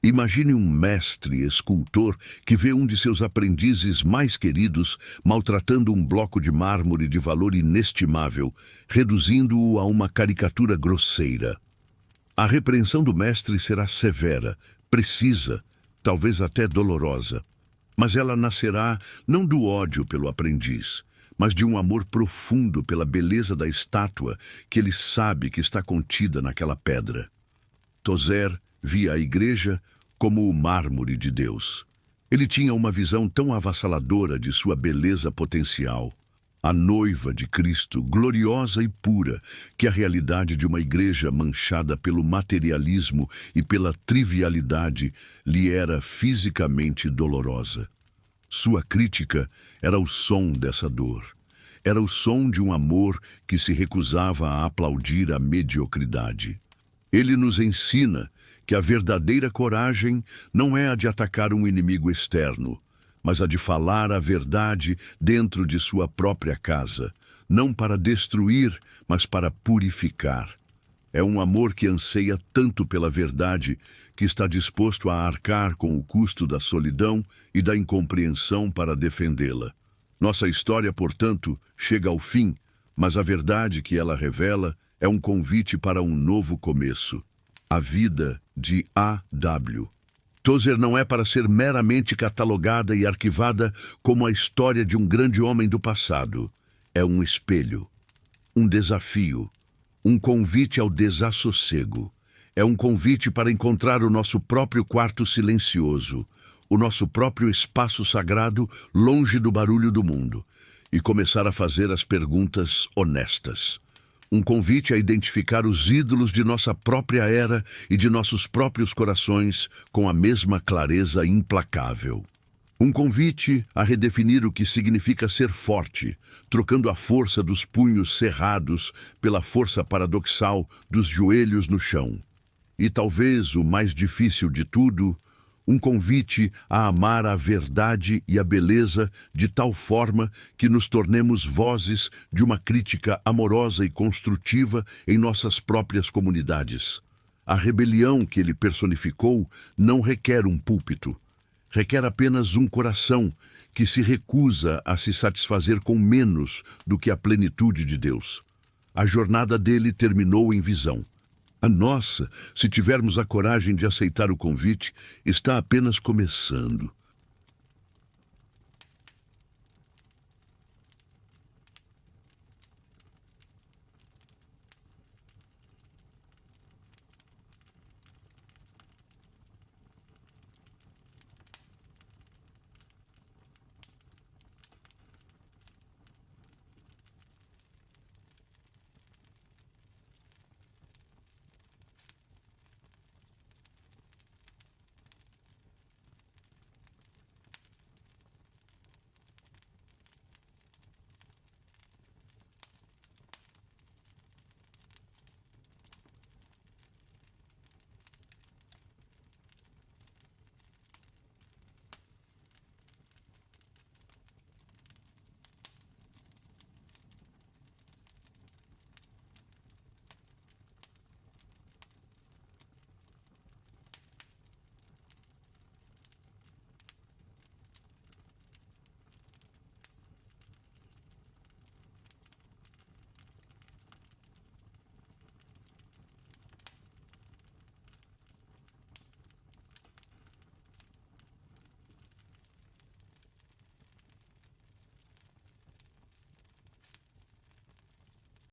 Imagine um mestre escultor que vê um de seus aprendizes mais queridos maltratando um bloco de mármore de valor inestimável, reduzindo-o a uma caricatura grosseira. A repreensão do mestre será severa, precisa, talvez até dolorosa. Mas ela nascerá não do ódio pelo aprendiz, mas de um amor profundo pela beleza da estátua que ele sabe que está contida naquela pedra. Tozer via a igreja como o mármore de Deus. Ele tinha uma visão tão avassaladora de sua beleza potencial, a noiva de Cristo, gloriosa e pura, que a realidade de uma igreja manchada pelo materialismo e pela trivialidade lhe era fisicamente dolorosa. Sua crítica era o som dessa dor. Era o som de um amor que se recusava a aplaudir a mediocridade. Ele nos ensina que a verdadeira coragem não é a de atacar um inimigo externo, mas a de falar a verdade dentro de sua própria casa, não para destruir, mas para purificar. É um amor que anseia tanto pela verdade que está disposto a arcar com o custo da solidão e da incompreensão para defendê-la. Nossa história, portanto, chega ao fim, mas a verdade que ela revela é um convite para um novo começo. A vida de A.W. Tozer não é para ser meramente catalogada e arquivada como a história de um grande homem do passado. É um espelho, um desafio, um convite ao desassossego. É um convite para encontrar o nosso próprio quarto silencioso, o nosso próprio espaço sagrado longe do barulho do mundo e começar a fazer as perguntas honestas. Um convite a identificar os ídolos de nossa própria era e de nossos próprios corações com a mesma clareza implacável. Um convite a redefinir o que significa ser forte, trocando a força dos punhos cerrados pela força paradoxal dos joelhos no chão. E talvez o mais difícil de tudo, um convite a amar a verdade e a beleza de tal forma que nos tornemos vozes de uma crítica amorosa e construtiva em nossas próprias comunidades. A rebelião que ele personificou não requer um púlpito, requer apenas um coração que se recusa a se satisfazer com menos do que a plenitude de Deus. A jornada dele terminou em visão. A nossa, se tivermos a coragem de aceitar o convite, está apenas começando.